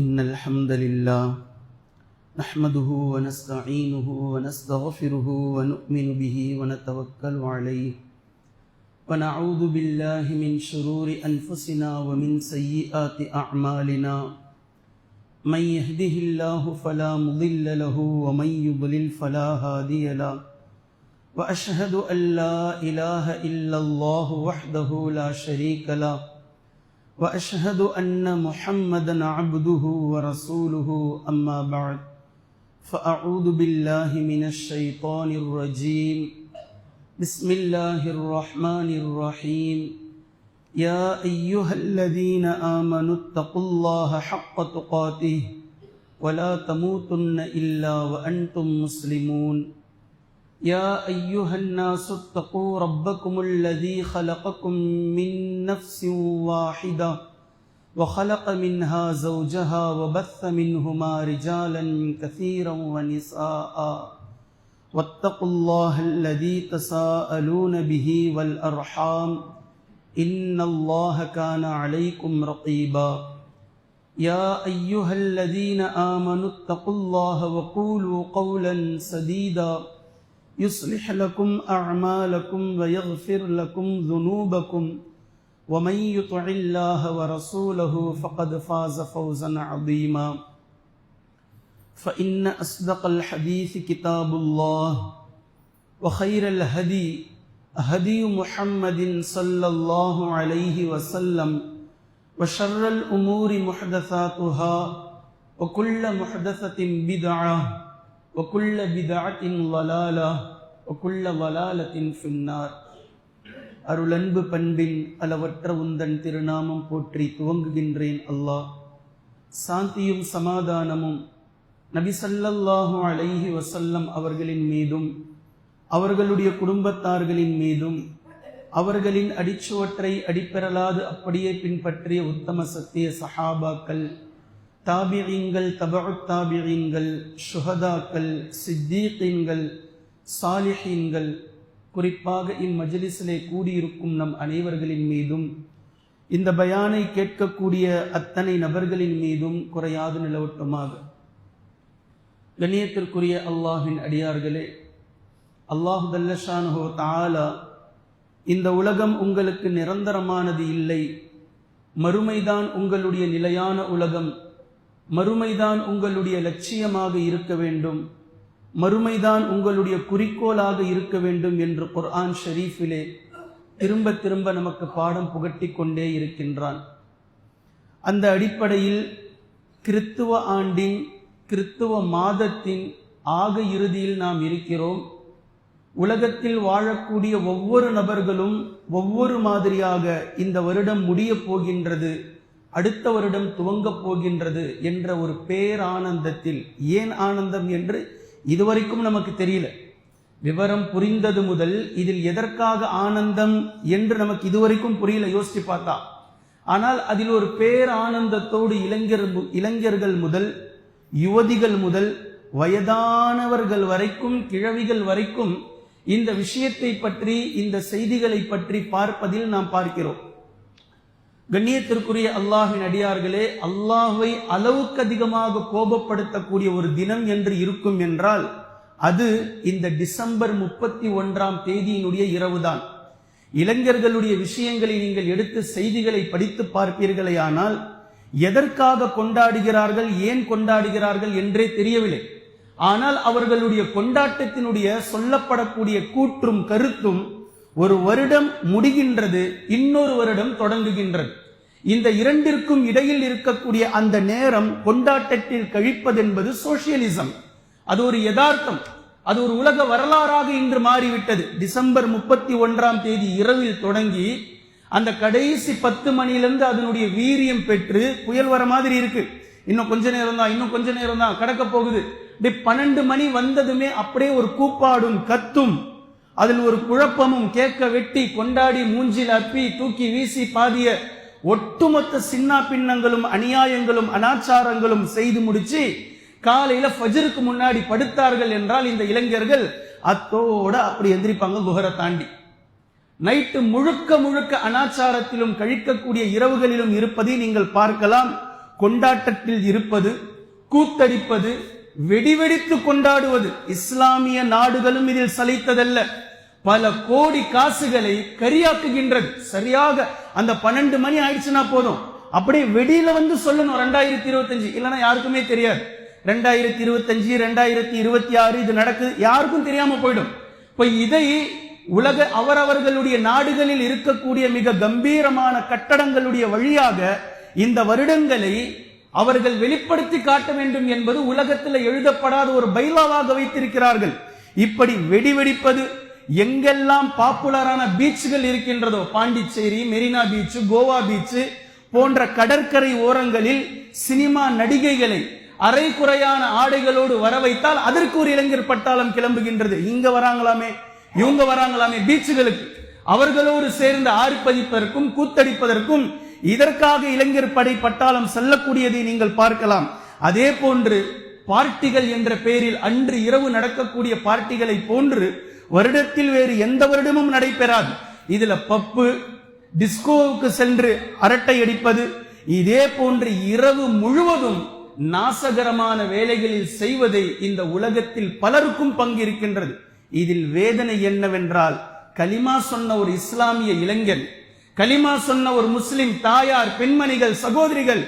إن الحمد لله نحمده ونستعينه ونستغفره ونؤمن به ونتوكل عليه ونعوذ بالله من شرور أنفسنا ومن سيئات أعمالنا من يهده الله فلا مضل له ومن يضلل فلا هادي له وأشهد أن لا إله إلا الله وحده لا شريك له وأشهد أن محمدًا عبده ورسوله أما بعد فأعوذ بالله من الشيطان الرجيم بسم الله الرحمن الرحيم يا أيها الذين آمنوا اتقوا الله حق تقاته ولا تموتن إلا وأنتم مسلمون يا أيها الناس اتقوا ربكم الذي خلقكم من نفس واحدة وخلق منها زوجها وبث منهما رجالا كثيرا ونساء واتقوا الله الذي تساءلون به والأرحام إن الله كان عليكم رقيبا يا أيها الذين آمنوا اتقوا الله وقولوا قولا سديدا يصلح لكم أعمالكم ويغفر لكم ذنوبكم ومن يطع الله ورسوله فقد فاز فوزا عظيما فإن أصدق الحديث كتاب الله وخير الهدي هدي محمد صلى الله عليه وسلم وشر الأمور محدثاتها وكل محدثة بدعة وكل بدعة ضلالة وكل ضلالة في النار. அருளன்பு பண்பின் அளவற்ற உந்தன் திருநாமம் போற்றி துவங்குகின்றேன். அல்லாஹ் சாந்தியும் சமாதானமும் நபி ஸல்லல்லாஹு அலைஹி வஸல்லம் அவர்களின் மீதும் அவர்களுடைய குடும்பத்தார்களின் மீதும் அவர்களின் அடிச்சுவற்றை அடிப்பெறலாது அப்படியே பின்பற்றிய உத்தம சத்திய சஹாபாக்கள், தாபிஈன்கள், தபஉத் தாபிஈன்கள், ஷுஹதாக்கள், சித்தீகீன்கள், சாலிஹீன்கள், குறிப்பாக இம்மஜ்லிஸிலே கூடியிருக்கும் நம் அனைவர்களின் மீதும் இந்த பயானை கேட்கக்கூடிய அத்தனை நபர்களின் மீதும் குறையாது நிலவட்டுமாக. கண்ணியத்திற்குரிய அல்லாஹ்வின் அடியார்களே, அல்லாஹ் ஜல்லஷானுஹு தஆலா இந்த உலகம் உங்களுக்கு நிரந்தரமானது இல்லை, மறுமைதான் உங்களுடைய நிலையான உலகம், மறுமைதான் உங்களுடைய லட்சியமாக இருக்க வேண்டும், மறுமைதான் உங்களுடைய குறிக்கோளாக இருக்க வேண்டும் என்று குர்ஆன் ஷரீஃபிலே திரும்ப திரும்ப நமக்கு பாடம் புகட்டி கொண்டே இருக்கின்றான். அந்த அடிப்படையில் கிறித்துவ ஆண்டின் கிறித்துவ மாதத்தின் ஆக இறுதியில் நாம் இருக்கிறோம். உலகத்தில் வாழக்கூடிய ஒவ்வொரு நபர்களும் ஒவ்வொரு மாதிரியாக இந்த வருடம் முடிய போகின்றது, அடுத்த வருடம் துவங்கப் போகின்றது என்ற ஒரு பேரானந்தத்தில், ஏன் ஆனந்தம் என்று இதுவரைக்கும் நமக்கு தெரியல. விவரம் புரிந்தது முதல் இதில் எதற்காக ஆனந்தம் என்று நமக்கு இதுவரைக்கும் புரியல, யோசிச்சு பார்த்தா. ஆனால் அதில் ஒரு பேரானந்தத்தோடு இளைஞர்கள் முதல் யுவதிகள் முதல் வயதானவர்கள் வரைக்கும் கிழவிகள் வரைக்கும் இந்த விஷயத்தை பற்றி, இந்த செய்திகளை பற்றி பார்ப்பதில் நாம் பார்க்கிறோம். கண்ணியத்திற்குரிய அல்லாஹ்வின் அடியார்களே, அல்லாஹ்வை அளவுக்கு அதிகமாக கோபப்படுத்தக்கூடிய ஒரு தினம் என்று இருக்கும் என்றால் அது இந்த டிசம்பர் 31ஆம் தேதியினுடைய இரவுதான். இளைஞர்களுடைய விஷயங்களை நீங்கள் எடுத்து செய்திகளை படித்து பார்ப்பீர்களே, ஆனால் எதற்காக கொண்டாடுகிறார்கள், ஏன் கொண்டாடுகிறார்கள் என்றே தெரியவில்லை. ஆனால் அவர்களுடைய கொண்டாட்டத்தினுடைய சொல்லப்படக்கூடிய கூற்றும் கருத்தும், ஒரு வருடம் முடிகின்றது, இன்னொரு வருடம் தொடங்குகின்றது. இந்த இரண்டிற்கும் இடையில் இருக்கக்கூடிய அந்த நேரம் கொண்டாட்டத்தில் கழிப்பதென்பது சோசியலிசம். அது ஒரு யதார்த்தம், அது ஒரு உலக வரலாறாக இன்று மாறிவிட்டது. டிசம்பர் 31ஆம் தேதி இரவில் தொடங்கி அந்த கடைசி 10 மணியிலிருந்து அதனுடைய வீரியம் பெற்று புயல் வர மாதிரி இருக்கு. இன்னும் கொஞ்ச நேரம் தான், இன்னும் கொஞ்ச நேரம் தான், கடக்க போகுது. 12 மணி வந்ததுமே அப்படியே ஒரு கூப்பாடும் கத்தும், அதில் ஒரு குழப்பமும், கேட்க வெட்டி கொண்டாடி மூஞ்சில் அப்பி தூக்கி வீசி பாதிய ஒட்டுமொத்த சின்ன பின்னங்களும் அநியாயங்களும் அனாச்சாரங்களும் செய்து முடிச்சு காலையில ஃபஜ்ருக்கு முன்னாடி படுத்தார்கள் என்றால் இந்த இளைஞர்கள் அத்தோட அப்படி எந்திரிப்பாங்க குஹரை தாண்டி. நைட்டு முழுக்க முழுக்க அனாச்சாரத்திலும் கழிக்கக்கூடிய இரவுகளிலும் இருப்பதை நீங்கள் பார்க்கலாம். கொண்டாட்டத்தில் இருப்பது, கூத்தடிப்பது, வெடிவெடித்து கொண்டாடுவது. இஸ்லாமிய நாடுகளும் இதில் சலித்ததல்ல. பல கோடி காசுகளை கரியாக்குகின்றது. சரியாக அந்த 12 மணி ஆயிடுச்சுன்னா போதும், அப்படியே வெடியில வந்து சொல்லணும் 2025, இல்லைன்னா யாருக்குமே தெரியாது. 2025, 2026 இது நடக்குது, யாருக்கும் தெரியாம போயிடும். இப்ப இதை உலக அவரவர்களுடைய நாடுகளில் இருக்கக்கூடிய மிக கம்பீரமான கட்டடங்களுடைய வழியாக இந்த வருடங்களை அவர்கள் வெளிப்படுத்தி காட்ட வேண்டும் என்பது உலகத்தில் எழுதப்படாத ஒரு பைலாவாக வைத்திருக்கிறார்கள். இப்படி வெடிவெடிப்பது, எங்கெல்லாம் பாப்புலரான பீச்சுகள் இருக்கின்றதோ, பாண்டிச்சேரி, மெரினா பீச், கோவா பீச் போன்ற கடற்கரை ஓரங்களில் சினிமா நடிகைகளை அரை குறையான ஆடைகளோடு வர வைத்தால் அதற்கு ஒரு இளைஞர் பட்டாளம் கிளம்புகின்றது. இங்க வராங்களாமே, இவங்க வராங்களாமே பீச்சுகளுக்கு, அவர்களோடு சேர்ந்து ஆர்ப்பரிப்பதற்கும் கூத்தடிப்பதற்கும் இதற்காக இளைஞர் படை பட்டாளம் செல்லக்கூடியதை நீங்கள் பார்க்கலாம். அதே போன்று பார்ட்டிகள் என்ற பெயரில் அன்று இரவு நடக்கக்கூடிய பார்ட்டிகளை போன்று வருடத்தில் வேறு எந்த வருடமும் நடைபெறாது. இதுல பப்பு, டிஸ்கோவுக்கு சென்று அரட்டை அடிப்பது, இதே போன்று இரவு முழுவதும் நாசகரமான வேலைகளில் செய்வதை இந்த உலகத்தில் பலருக்கும் பங்கு இருக்கின்றது. இதில் வேதனை என்னவென்றால், கலிமா சொன்ன ஒரு இஸ்லாமிய இளைஞன், கலிமா சொன்ன ஒரு முஸ்லிம் தாயார், பெண்மணிகள், சகோதரிகள்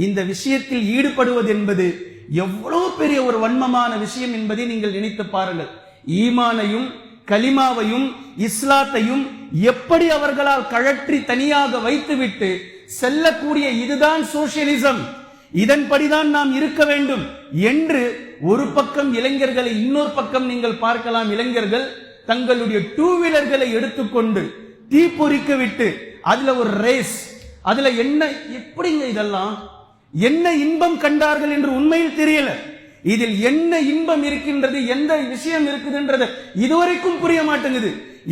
இந்த விஷயத்தில் ஈடுபடுவது என்பது எவ்வளவு பெரிய ஒரு வன்மமான விஷயம் என்பதை நீங்கள் நினைத்து பாருங்கள். ஈமானையும் கலிமாவையும் இஸ்லாத்தையும் எப்படி அவர்களால் கழற்றி தனியாக வைத்துவிட்டு செல்லக்கூடிய இதுதான் சோசியலிசம், இதன்படிதான் நாம் இருக்க வேண்டும் என்று ஒரு பக்கம் இளைஞர்களை, இன்னொரு பக்கம் நீங்கள் பார்க்கலாம், இளைஞர்கள் தங்களுடைய 2 வீலர்களை எடுத்துக்கொண்டு தீப்பொறிக்க விட்டு அதுல ஒரு ரேஸ், அதுல என்ன, எப்படிங்க இதெல்லாம், என்ன இன்பம் கண்டார்கள் என்று உண்மையில் தெரியல. இதில் என்ன இன்பம் இருக்கின்றது, எந்த விஷயம் இருக்குதுன்றது இதுவரைக்கும் புரிய மாட்டேங்குது.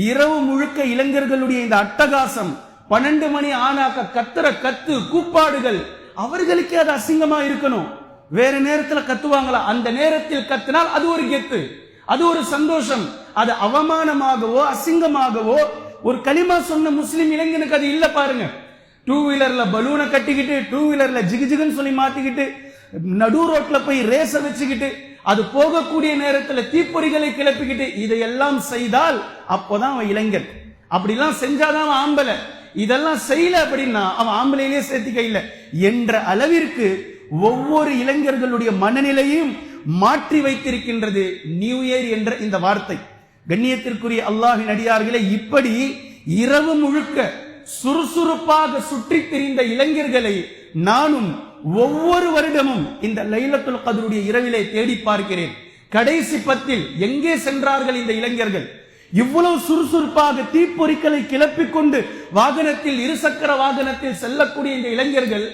இரவு முழுக்க இளைஞர்களுடைய இந்த அட்டகாசம், 12 மணி ஆனாக்க கத்துற கத்து, கூப்பாடுகள், அவர்களுக்கே அது அசிங்கமா இருக்கணும். வேற நேரத்துல கத்துவாங்களா? அந்த நேரத்தில் கத்தினால் அது ஒரு கெத்து, அது ஒரு சந்தோஷம். அது அவமானமாகவோ அசிங்கமாகவோ ஒரு கலிமா சொன்ன முஸ்லிம் இளைஞனுக்கு அது இல்ல. பாருங்க, 2 வீலர்ல பலூனை கட்டிக்கிட்டு, 2 வீலர்ல ஜிகுஜிகுன்னு சொல்லி மாத்திக்கிட்டு, நடு ரோட்ல போய் ரேச வச்சுக்கிட்டு, அது போகக்கூடிய நேரத்தில் தீப்பொறிகளை கிளப்பிக்கிட்டு இதையெல்லாம் செய்தால் அப்போதான் அவன் இளைஞன். அப்படிலாம் செஞ்சாதான் அவன் ஆம்பளை. இதெல்லாம் செய்யல அப்படின்னா அவன் ஆம்பளையிலே சேர்த்திக்க இல்லை என்ற அளவிற்கு ஒவ்வொரு இளைஞர்களுடைய மனநிலையும் மாற்றி வைத்திருக்கின்றது நியூ இயர் என்ற இந்த வார்த்தை. கண்ணியத்திற்குரிய அல்லாஹ்வின் அடியார்களே, இப்படி இரவு முழுக்க சுறுசுறுப்பாக சுற்றி திரிந்த இளைஞர்களை நானும் ஒவ்வொரு வருடமும் இந்த லைலத்துல் கத்ருடைய இரவிலே தேடி பார்க்கிறேன். கடைசி 10 எங்கே சென்றார்கள் இந்த இளைஞர்கள்? இவ்வளவு சுறுசுறுப்பாக தீப்பொறிகளை கிளப்பிக் கொண்டு வாகனத்தில், இருசக்கர வாகனத்தில் செல்லக்கூடிய இந்த இளைஞர்கள்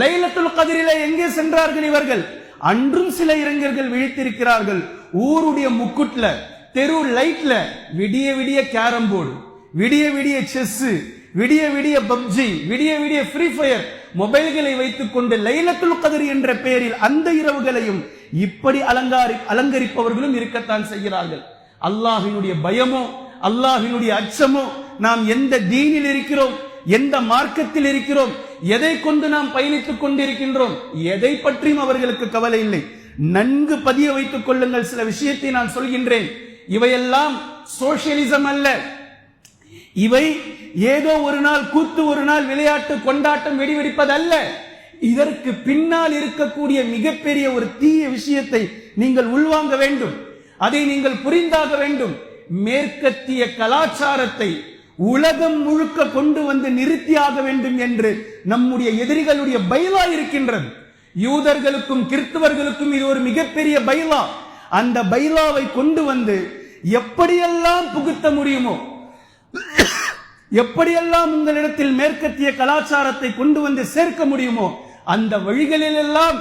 லைலத்துல் கத்ரிலே எங்கே சென்றார்கள் இவர்கள்? அன்றும் சில இளைஞர்கள் விழித்திருக்கிறார்கள். ஊருடைய முக்குட்ல, தெரு லைட்ல விடிய விடிய கேரம் போர்டு, விடிய விடிய செஸ், விடிய விடிய பப்ஜி, விடிய விடிய ஃப்ரீ ஃபயர் மொபைல்களை வைத்துக் கொண்டு லைலத்துல் கத்ர் என்ற பெயரில் அந்த இரவுகளையும் இப்படி அலங்கரிப்பவர்களும் இருக்கத்தான் செய்கிறார்கள். அல்லாஹ்வினுடைய பயமோ, அல்லாஹ்வினுடைய அச்சமோ, நாம் எந்த தீனில் இருக்கிறோம், எந்த மார்க்கத்தில் இருக்கிறோம், எதை கொண்டு நாம் பயணித்துக் கொண்டிருக்கின்றோம், எதை பற்றியும் அவர்களுக்கு கவலை இல்லை. நன்கு பதிய வைத்துக் கொள்ளுங்கள். சில விஷயத்தை நான் சொல்கின்றேன். இவையெல்லாம் சோசியலிசம் அல்ல. இவை ஏதோ ஒரு நாள் கூத்து, ஒரு நாள் விளையாட்டு, கொண்டாட்டம், வெடிவெடிப்பது அல்ல. இதற்கு பின்னால் இருக்கக்கூடிய மிகப்பெரிய ஒரு தீய விஷயத்தை நீங்கள் உள்வாங்க வேண்டும். அதை நீங்கள் புரிந்தாக வேண்டும். மேற்கத்திய கலாச்சாரத்தை உலகம் முழுக்க கொண்டு வந்து நிறுத்தியாக வேண்டும் என்று நம்முடைய எதிரிகளுடைய பைலா இருக்கின்றது. யூதர்களுக்கும் கிறிஸ்தவர்களுக்கும் இது ஒரு மிகப்பெரிய பைலா. அந்த பைலாவை கொண்டு வந்து எப்படியெல்லாம் புகுத்த முடியுமோ, எப்படியெல்லாம் உங்களிடத்தில் மேற்கத்திய கலாச்சாரத்தை கொண்டு வந்து சேர்க்க முடியுமோ அந்த வழிகளில் எல்லாம்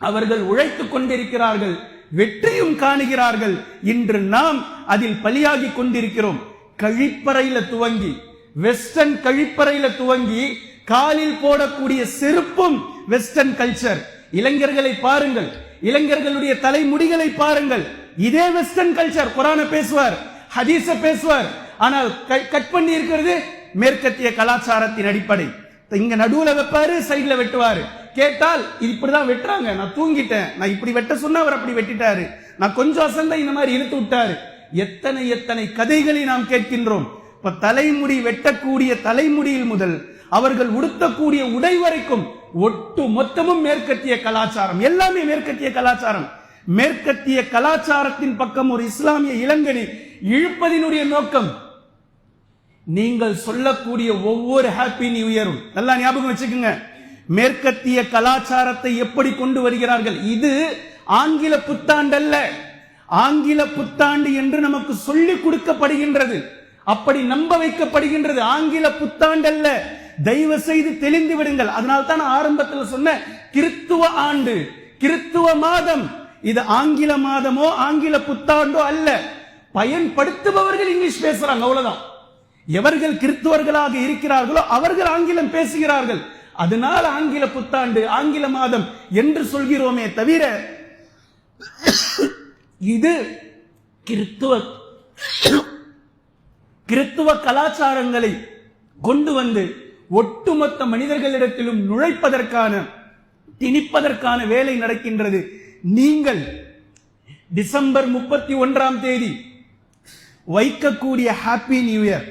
அவர்கள் உழைத்துக் கொண்டிருக்கிறார்கள், வெற்றியும் காணுகிறார்கள். இன்று நாம் அதில் பலியாகி கொண்டிருக்கிறோம். கழிப்பறையில துவங்கி, வெஸ்டர்ன் கழிப்பறையில துவங்கி காலில் போடக்கூடிய செருப்பும் வெஸ்டர்ன் கல்ச்சர். இளைஞர்களை பாருங்கள், இளைஞர்களுடைய தலைமுடிகளை பாருங்கள். இதே வெஸ்டர்ன் கல்ச்சர். குர்ஆனை பேசுவார், ஹதீஸ பேசுவார், ஆனால் கட் பண்ணி இருக்கிறது மேற்கத்திய கலாச்சாரத்தின் அடிப்படை. இங்க நடுவுல வைப்பாரு, சைட்ல வெட்டுவாரு, கேட்டால் இது இப்படிதான் வெட்டுறாங்க, நான் தூங்கிட்டேன், நான் இப்படி வெட்ட சொன்னா அவர் அப்படி வெட்டிட்டாரு, நான் கொஞ்சம் அசந்த இந்த மாதிரி இழுத்து விட்டாரு. எத்தனை எத்தனை கதைகளை நாம் கேட்கின்றோம். இப்ப தலைமுடி வெட்டக்கூடிய தலைமுடியில் முதல் அவர்கள் உடுத்தக்கூடிய உடை வரைக்கும் ஒட்டு மொத்தமும் மேற்கத்திய கலாச்சாரம், எல்லாமே மேற்கத்திய கலாச்சாரம். மேற்கத்திய கலாச்சாரத்தின் பக்கம் ஒரு இஸ்லாமிய இளைஞனை இழுப்பதினுடைய நோக்கம், நீங்கள் சொல்லக்கூடிய ஒவ்வொரு ஹாப்பி நியூ இயரும் நல்லா ஞாபகம் வச்சுக்கோங்க, மேற்கத்திய கலாச்சாரத்தை எப்படி கொண்டு வருகிறார்கள். இது ஆங்கில புத்தாண்டு அல்ல, ஆங்கில புத்தாண்டு என்று நமக்கு சொல்லிக் கொடுக்கப்படுகின்றது, அப்படி நம்ப வைக்கப்படுகின்றது. ஆங்கில புத்தாண்டு அல்ல, தயவு செய்து தெளிந்து விடுங்கள். அதனால தான் ஆரம்பத்தில் சொன்ன கிறித்துவ ஆண்டு, கிறித்துவ மாதம், இது ஆங்கில மாதமோ ஆங்கில புத்தாண்டோ அல்ல. பயன்படுத்துபவர்கள் இங்கிலீஷ் பேசுறாங்க, அவ்வளவுதான். எவர்கள் கிறித்துவர்களாக இருக்கிறார்களோ அவர்கள் ஆங்கிலம் பேசுகிறார்கள், அதனால் ஆங்கில புத்தாண்டு ஆங்கில மாதம் என்று சொல்கிறோமே தவிர இது கிறித்துவ கலாச்சாரங்களை கொண்டு வந்து ஒட்டுமொத்த மனிதர்களிடத்திலும் நுழைப்பதற்கான திணிப்பதற்கான வேலை நடக்கின்றது. நீங்கள் டிசம்பர் 31 வைக்கக்கூடிய happy new year,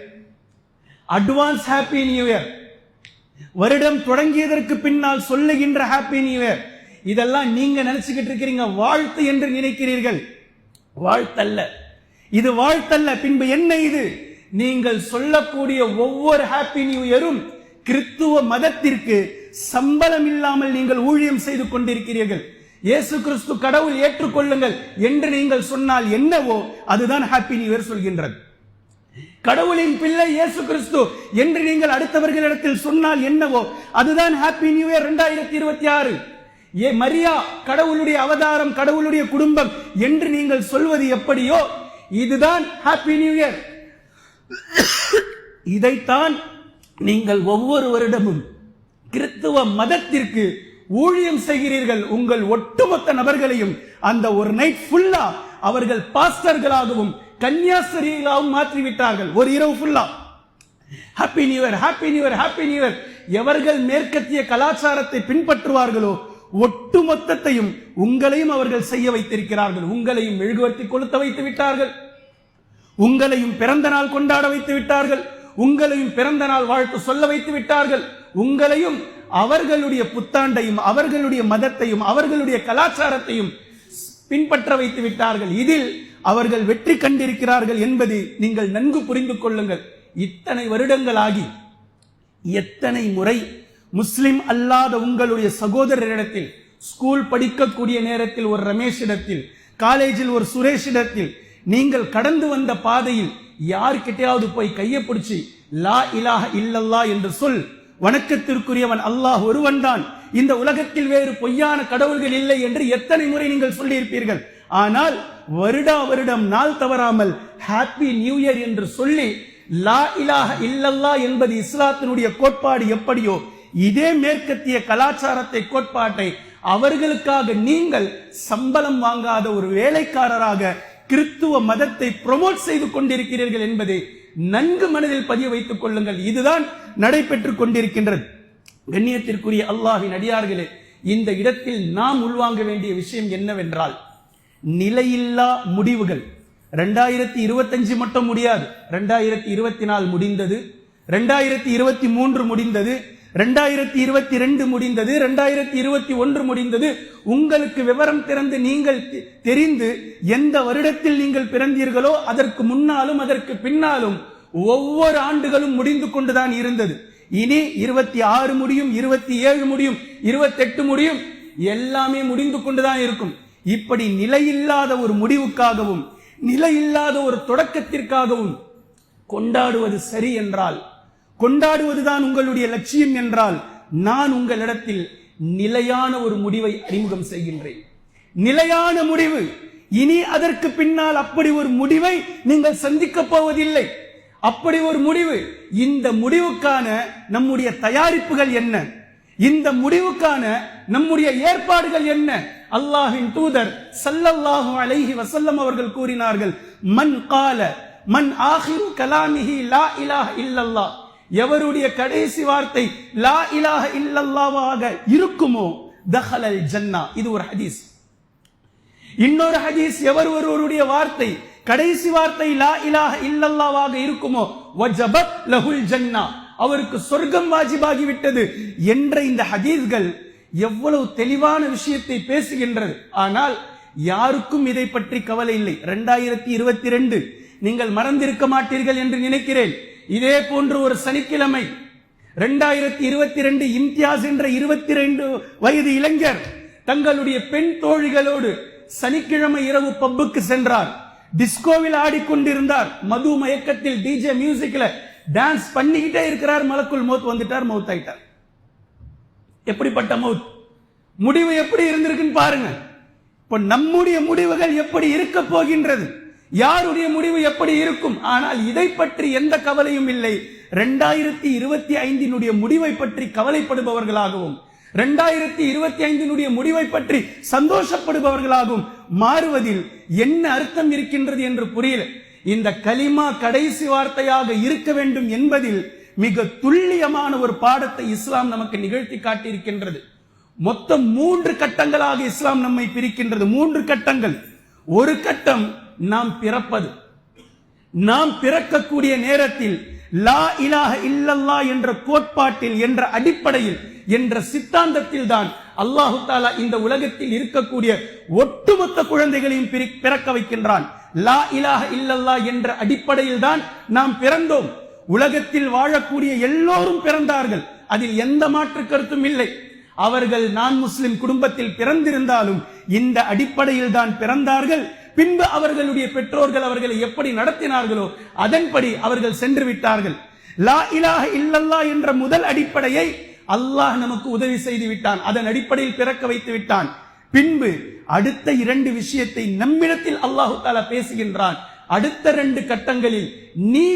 advance happy new year, வருடம் தொடங்கியதற்கு பின்னால் சொல்லுகின்ற ஹாப்பி நியூ இயர், இதெல்லாம் நீங்க நினைச்சுக்கிட்டு இருக்கிறீங்க வாழ்த்து என்று நினைக்கிறீர்கள். வாழ்த்தல்ல, இது வாழ்த்தல்ல. பின்பு என்ன இது? நீங்கள் சொல்லக்கூடிய ஒவ்வொரு ஹாப்பி நியூ இயரும் கிறித்துவ மதத்திற்கு சம்பளம் இல்லாமல் நீங்கள் ஊழியம் செய்து கொண்டிருக்கிறீர்கள். இயேசு கிறிஸ்து கடவுள் ஏற்றுக்கொள்ளுங்கள் என்று நீங்கள் சொன்னால் என்னவோ அதுதான் ஹாப்பி நியூ இயர் சொல்கின்றது. கடவுளின் பிள்ளை இயேசு கிறிஸ்து என்று நீங்கள் அடுத்தவர்களிடத்தில் சொன்னால் என்னவோ அதுதான் ஹாப்பி நியூ இயர் 2026. மரியா கடவுளுடைய அவதாரம், கடவுளுடைய குடும்பம் என்று நீங்கள் சொல்வது எப்படியோ இதுதான் ஹாப்பி நியூ இயர். இதைத்தான் நீங்கள் ஒவ்வொரு வருடமும் கிறித்துவ மதத்திற்கு ஊழியம் செய்கிறீர்கள். உங்கள் ஒட்டுமொத்த நபர்களையும் அந்த ஒரு நைட் ஃபுல்லா அவர்கள் பாஸ்டர்களாகவும் கன்னியாஸ்திரிகளாகவும் மாற்றிவிட்டார்கள். ஒரு இரவு ஃபுல்லா happy new year, happy new year, happy new year. எவர்கள் மேற்கத்திய கலாச்சாரத்தை பின்பற்றுவார்களோ ஒட்டுமொத்தத்தையும் உங்களையும் அவர்கள் செய்ய வைத்திருக்கிறார்கள். உங்களையும் மெழுகுவர்த்தி கொளுத்த வைத்து விட்டார்கள், உங்களையும் பிறந்த நாள் கொண்டாட வைத்து விட்டார்கள், உங்களையும் பிறந்த நாள் வாழ்த்து சொல்ல வைத்து விட்டார்கள், உங்களையும் அவர்களுடைய புத்தாண்டையும் அவர்களுடைய மதத்தையும் அவர்களுடைய கலாச்சாரத்தையும் பின்பற்ற வைத்து விட்டார்கள். இதில் அவர்கள் வெற்றி கண்டிருக்கிறார்கள் என்பதை நீங்கள் நன்கு புரிந்து கொள்ளுங்கள். இத்தனை வருடங்களாகி எத்தனை முறை முஸ்லிம் அல்லாத உங்களுடைய சகோதரரிடத்தில், ஸ்கூல் படிக்கக்கூடிய நேரத்தில் ஒரு ரமேஷிடத்தில், காலேஜில் ஒரு சுரேஷிடத்தில், நீங்கள் கடந்து வந்த பாதையில் யார்கிட்டையாவது போய் கையை பிடிச்சி லா இலாஹ இல்லல்லா என்று சொல், வணக்கத்திற்குரியவன் அல்லாஹ் ஒருவன் தான், இந்த உலகத்தில் வேறு பொய்யான கடவுள்கள் இல்லை என்று எத்தனை முறை நீங்கள் சொல்லியிருப்பீர்கள். ஆனால் வருடா வருடம் நாள் தவறாமல் ஹாப்பி நியூ இயர் என்று சொல்லி லா இலாஹ இல்லல்லா என்பது இஸ்லாத்தினுடைய கோட்பாடு எப்படியோ இதே மேற்கத்திய கலாச்சாரத்தை கோட்பாட்டை அவர்களுக்காக நீங்கள் சம்பளம் வாங்காத ஒரு வேலைக்காரராக கிறித்துவ மதத்தை ப்ரமோட் செய்து கொண்டிருக்கிறீர்கள் என்பதை நன்கு மனதில் பதிய வைத்துக் கொள்ளுங்கள். இதுதான் நடைபெற்றுக் கொண்டிருக்கின்றது. கண்ணியத்திற்குரிய அல்லாஹ்வின் அடியார்களே, இந்த இடத்தில் நாம் உள்வாங்க வேண்டிய விஷயம் என்னவென்றால், நிலையில்லா முடிவுகள் 2025 மட்டும் முடியாது, 2024 முடிந்தது, 2023 முடிந்தது, 2022 முடிந்தது, 2021 முடிந்தது. உங்களுக்கு விவரம் திறந்து நீங்கள் தெரிந்து எந்த வருடத்தில் நீங்கள் பிறந்தீர்களோ அதற்கு முன்னாலும் அதற்கு பின்னாலும் ஒவ்வொரு ஆண்டுகளும் முடிந்து கொண்டுதான் இருந்தது. இனி 26 முடியும், 27 முடியும், 28 முடியும், எல்லாமே முடிந்து கொண்டுதான் இருக்கும். இப்படி நிலையில்லாத ஒரு முடிவுக்காகவும் நிலையில்லாத ஒரு தொடக்கத்திற்காகவும் கொண்டாடுவது சரி என்றால், கொண்டாடுவதுதான் உங்களுடைய லட்சியம் என்றால், நான் உங்களிடத்தில் நிலையான ஒரு முடிவை அறிமுகம் செய்கின்றேன். நிலையான முடிவு. இனி அதற்கு பின்னால் அப்படி ஒரு முடிவை நீங்கள் சந்திக்க போவதில்லை. அப்படி ஒரு முடிவு. இந்த முடிவுக்கான நம்முடைய தயாரிப்புகள் என்ன? இந்த முடிவுக்கான நம்முடைய ஏற்பாடுகள் என்ன? அல்லாஹ்வின் தூதர் ஸல்லல்லாஹு அலைஹி வஸல்லம் அவர்கள் கூறினார்கள், மன் கால மன் ஆகிரு கலாமிஹி லா இலாஹ இல்லல்லாஹ், எவருடைய கடைசி வார்த்தை லா இலாஹ இல்லல்லாஹ்வாக இருக்குமோ தஹலல் ஜன்னா. இது ஒரு ஹதீஸ். இன்னொரு ஹதீஸ், எவர் ஒருவருடைய வார்த்தை கடைசி வார்த்தை லா இலாஹ இல்லல்லாஹ்வாக இருக்குமோ வஜபத் லஹுல் ஜன்னா, அவருக்கு சொர்க்கம் வாஜிபாகி விட்டது என்ற இந்த ஹதீஸ்கள் எவ்வளவு தெளிவான விஷயத்தை பேசுகின்றது. ஆனால் யாருக்கும் இதை பற்றி கவலை இல்லை. 2022 நீங்கள் மறந்திருக்க மாட்டீர்கள் என்று நினைக்கிறேன். இதே போன்று ஒரு சனிக்கிழமை 2022 இம்தியாஸ் என்ற 22 வயது இளைஞர் தங்களுடைய பெண் தோழிகளோடு சனிக்கிழமை இரவு பப்புக்கு சென்றார். டிஸ்கோவில் ஆடிக்கொண்டிருந்தார். மது மயக்கத்தில் டிஜே மியூசிக்ல டான்ஸ் பண்ணிக்கிட்டே இருக்கிறார். மலக்குல் மௌத் வந்துட்டார், மௌத் ஆயிட்டார். எப்படிப்பட்ட மௌத்! முடிவு எப்படி இருந்திருக்குன்னு பாருங்க. இப்ப நம்முடைய முடிவுகள் எப்படி இருக்க போகின்றது, யாருடைய முடிவு எப்படி இருக்கும்? ஆனால் இதை பற்றி எந்த கவலையும் இல்லை. 2025 முடிவை பற்றி கவலைப்படுபவர்களாகவும் 2025 முடிவை பற்றி சந்தோஷப்படுபவர்களாகவும் மாறுவதில் என்ன அர்த்தம் இருக்கின்றது என்று புரியல. இந்த கலிமா கடைசி வார்த்தையாக இருக்க வேண்டும் என்பதில் மிக துல்லியமான ஒரு பாடத்தை இஸ்லாம் நமக்கு நிகழ்த்தி காட்டியிருக்கின்றது. மொத்தம் 3 கட்டங்களாக இஸ்லாம் நம்மை பிரிக்கின்றது. 3 கட்டங்கள். ஒரு கட்டம் நாம் பிறப்பது. நாம் பிறக்கக்கூடிய நேரத்தில் லா இலாஹ இல்லல்லாஹ் என்ற கோட்பாட்டில், என்ற அடிப்படையில், என்ற சித்தாந்தத்தில் தான் அல்லாஹு தஆலா இந்த உலகத்தில் இருக்கக்கூடிய ஒட்டுமொத்த குழந்தைகளையும் பிறக்க வைக்கின்றான். லா இலாஹ இல்லல்லாஹ் என்ற அடிப்படையில் தான் நாம் பிறந்தோம். உலகத்தில் வாழக்கூடிய எல்லோரும் பிறந்தார்கள், அதில் எந்த மாற்று கருத்தும் இல்லை. அவர்கள் நான் முஸ்லிம் குடும்பத்தில் பிறந்திருந்தாலும் இந்த அடிப்படையில் தான் பிறந்தார்கள். பின்பு அவர்களுடைய பெற்றோர்கள் அவர்களை எப்படி நடத்தினார்களோ அதன்படி அவர்கள் சென்று விட்டார்கள். லா இலாஹ இல்லல்லாஹ் என்ற முதல் அடிப்படையை அல்லாஹ் நமக்கு உதவி செய்து விட்டான். அதன் அடிப்படையில் பிறக்க வைத்து விட்டான். பின்பு அடுத்த 2 விஷயத்தை நம்மிடத்தில் அல்லாஹு தஆலா பேசுகின்றான். அடுத்த 2 கட்டங்களில் நீ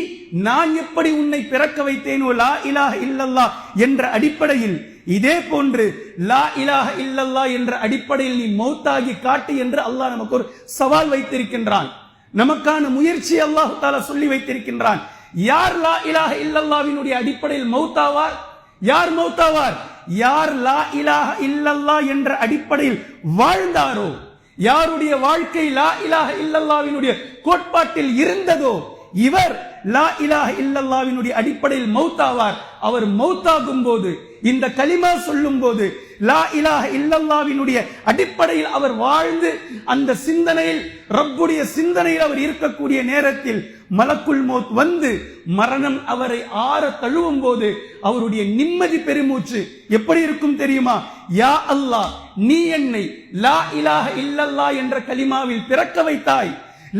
நான் எப்படி உன்னை பிறக்க வைத்தேனோ லா இலாஹ இல்லல்லாஹ் என்ற அடிப்படையில், இதே போன்று லா இலாஹ இல்லல்லாஹ் என்ற அடிப்படையில் நீ மௌத்தாகி காட்டு என்று அல்லாஹ் நமக்கு ஒரு சவால் வைத்திருக்கின்றான். நமக்கான முயற்சி அல்லாஹு தஆலா சொல்லி வைத்திருக்கின்றான். யார் லா இலாஹ இல்லல்லாஹ்வினுடைய அடிப்படையில் மௌத்தாவார்? யார் மௌத்தாவார்? யார் லா இலாஹ இல்லல்லாஹ் என்ற அடிப்படையில் வாழ்ந்தாரோ, யாருடைய வாழ்க்கை லா இலாஹ இல்லல்லாஹ்வினுடைய கோட்பாட்டில் இருந்ததோ, இவர் லா இலாஹ இல்லல்லாஹ்வினுடைய அடிப்படையில் மௌத்தாவார். அவர் மௌத்தாகும் போது, இந்த கலிமா சொல்லும் போது, லா இலாஹ இல்லல்லாஹ்வினுடைய அடிப்படையில் அவர் வாழ்ந்து அந்த சிந்தனையில், ரப்புடைய சிந்தனையில் அவர் இருக்கக்கூடிய நேரத்தில் மலக்குல் மௌத் வந்து மரணம் அவரை ஆற தழுவும் போது அவருடைய நிம்மதி பெருமூச்சு எப்படி இருக்கும் தெரியுமா? யா அல்லாஹ், நீ என்னை லா இலாஹ இல்லல்லாஹ் என்ற கலிமாவில் பிறக்க வைத்தாய்.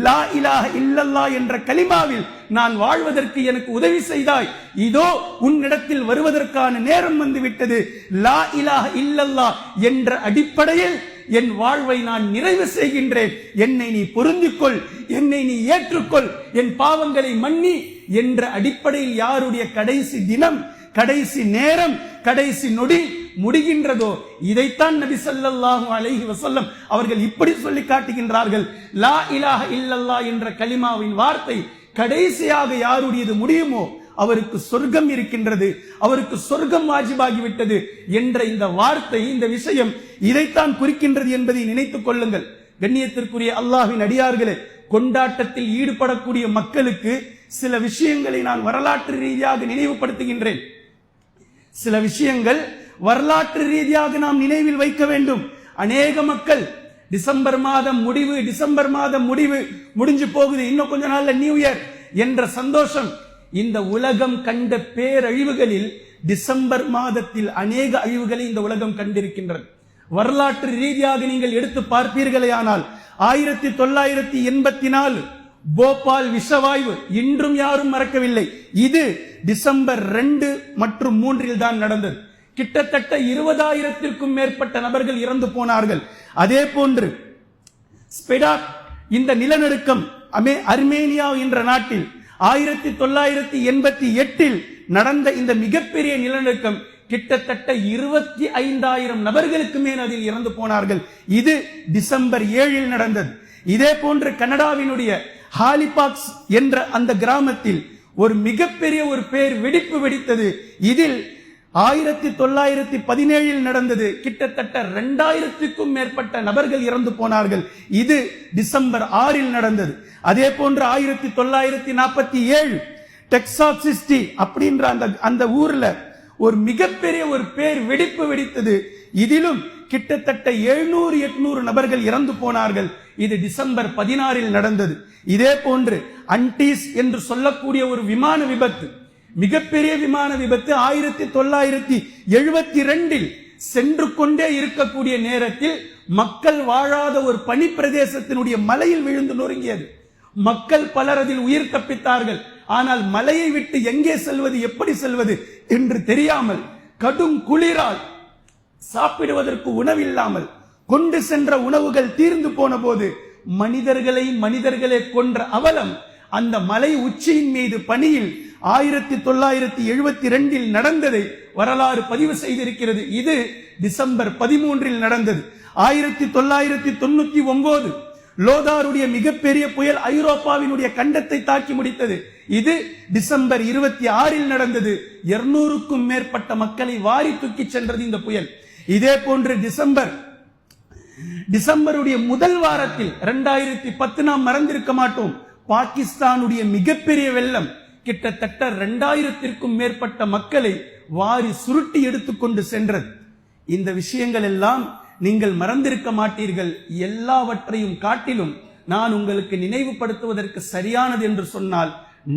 லா இலாஹ இல்லல்லாஹ் என்ற கலிமாவில் நான் வாழ்வதற்கு எனக்கு உதவி செய்தாய். இதோ உன்னிடத்தில் வருவதற்கான நேரம் வந்துவிட்டது. லா இலாஹ இல்லல்லாஹ் என்ற அடிப்படையில் என் வாழ்வை நான் நிறைவு செய்கின்றேன். என்னை நீ பொருந்திக்கொள், என்னை நீ ஏற்றுக்கொள், என் பாவங்களை மன்னி என்ற அடிப்படையில் யாருடைய கடைசி தினம், கடைசி நேரம், கடைசி நொடி முடிகின்றதோ, இதைத்தான் நபி ஸல்லல்லாஹு அலைஹி வஸல்லம் அவர்கள் இப்படி சொல்லி காட்டுகின்றார்கள். லா இலாஹ இல்லல்லாஹ் என்ற கலிமாவின் வார்த்தை கடைசியாக யாருடையது முடியுமோ அவருக்கு சொர்க்கம் இருக்கின்றது, அவருக்கு சொர்க்கம் வாஜிபாகிவிட்டது என்ற இந்த வார்த்தை, இந்த விஷயம் இதைத்தான் குறிக்கின்றது என்பதை நினைத்துக் கொள்ளுங்கள். கண்ணியத்திற்குரிய அல்லாஹ்வின் அடியார்களே, கொண்டாட்டத்தில் ஈடுபடக்கூடிய மக்களுக்கு சில விஷயங்களை நான் வரலாற்று ரீதியாக நினைவுபடுத்துகின்றேன். சில விஷயங்கள் வரலாற்று ரீதியாக நாம் நினைவில் வைக்க வேண்டும். அநேக மக்கள் டிசம்பர் மாதம் முடிவு முடிஞ்சு போகுது, இன்னும் கொஞ்ச நாள்ல நியூ இயர் என்ற சந்தோஷம். இந்த உலகம் கண்ட பேரழிவுகளில் டிசம்பர் மாதத்தில் அநேக அழிவுகளை இந்த உலகம் கண்டிருக்கின்றது. வரலாற்று ரீதியாக நீங்கள் எடுத்து பார்ப்பீர்களேயானால் 1984 போபால் விஷவாயு இன்றும் யாரும் மறக்கவில்லை. இது டிசம்பர் 2 மற்றும் 3 தான் நடந்தது. கிட்டத்தட்ட 20,000-க்கும் மேற்பட்ட நபர்கள் இறந்து போனார்கள். அதே போன்று ஸ்பெடாக் இந்த நிலநடுக்கம் அர்மேனியா என்ற நாட்டில் 1988 நடந்த இந்த மிகப்பெரிய நிலநடுக்கம் கிட்டத்தட்ட 25,000 நபர்களுக்கு மேல் அதில் இறந்து போனார்கள். இது டிசம்பர் 7 நடந்தது. இதே போன்று கனடாவினுடைய ஹாலிபாக்ஸ் என்ற அந்த கிராமத்தில் ஒரு மிகப்பெரிய ஒரு பேர் வெடிப்பு வெடித்தது. இதில் 1917 நடந்தது. கிட்டத்தட்ட 2000க்கும் மேற்பட்ட நபர்கள் இறந்து போனார்கள். இது டிசம்பர் 6 நடந்தது. அதே போன்று 1947 டெக்சாஸ் சிட்டி அப்படின்ற அந்த ஊர்ல ஒரு மிகப்பெரிய ஒரு பேர் வெடிப்பு வெடித்தது. இதிலும் கிட்டத்தட்ட 700-800 நபர்கள் இறந்து போனார்கள். இது டிசம்பர் 16 நடந்தது. இதே போன்று அன்டீஸ் என்று சொல்லக்கூடிய ஒரு விமான விபத்து, மிகப்பெரிய விமான விபத்து 1972 சென்று கொண்டே இருக்கக்கூடிய நேரத்தில் மக்கள் வாழாத ஒரு பனி பிரதேசத்தினுடைய மலையில் விழுந்து நொறுங்கியது. மக்கள் பலர் அதில் உயிர் தப்பித்தார்கள். ஆனால் மலையை விட்டு எங்கே செல்வது, எப்படி செல்வது என்று தெரியாமல், கடும் குளிரால், சாப்பிடுவதற்கு உணவில்லாமல், கொண்டு சென்ற உணவுகள் தீர்ந்து போன போது மனிதர்களே கொன்ற அவலம் அந்த மலை உச்சியின் மீது பனியில் 1972 நடந்ததை வரலாறு பதிவு செய்திருக்கிறது. இது டிசம்பர் 13 நடந்தது. 1999 லோதாருடைய மிகப்பெரிய புயல் ஐரோப்பாவினுடைய கண்டத்தை தாக்கி முடித்தது. இது டிசம்பர் 26 நடந்தது. 200க்கும் மேற்பட்ட மக்களை வாரி தூக்கி சென்றது இந்த புயல். இதே போன்று டிசம்பருடைய முதல் வாரத்தில் 2010 நாம் மறந்திருக்க மாட்டோம், பாகிஸ்தானுடைய மிகப்பெரிய வெள்ளம் கிட்டத்தட்ட 2000க்கும் மேற்பட்ட மக்களை வாரி சுருட்டி எடுத்துக்கொண்டு சென்றது. இந்த விஷயங்கள் எல்லாம் நீங்கள் மறந்திருக்க மாட்டீர்கள். எல்லாவற்றையும் காட்டிலும் நான் உங்களுக்கு நினைவுபடுத்துவதற்கு சரியானது என்று சொன்னால்,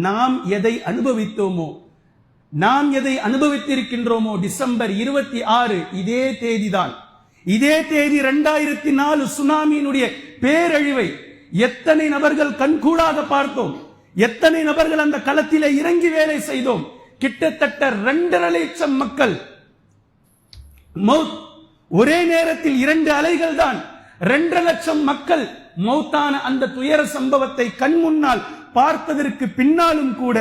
நாம் எதை அனுபவித்தோமோ, நாம் எதை அனுபவித்திருக்கின்றோமோ, டிசம்பர் 26 இதே தேதிதான். இதே தேதி 2004 சுனாமியினுடைய பேரழிவை எத்தனை நபர்கள் கண்கூடாக பார்த்தோம், எத்தனை நபர்கள் அந்த களத்திலே இறங்கி வேலை செய்தோம். கிட்டத்தட்ட 2.5 லட்சம் மக்கள் மௌத். ஒரே நேரத்தில் 2 அலைகள் தான். 2.5 லட்சம் மக்கள் மௌத்தான அந்த துயர சம்பவத்தை கண் முன்னால் பார்த்ததற்கு பின்னாலும் கூட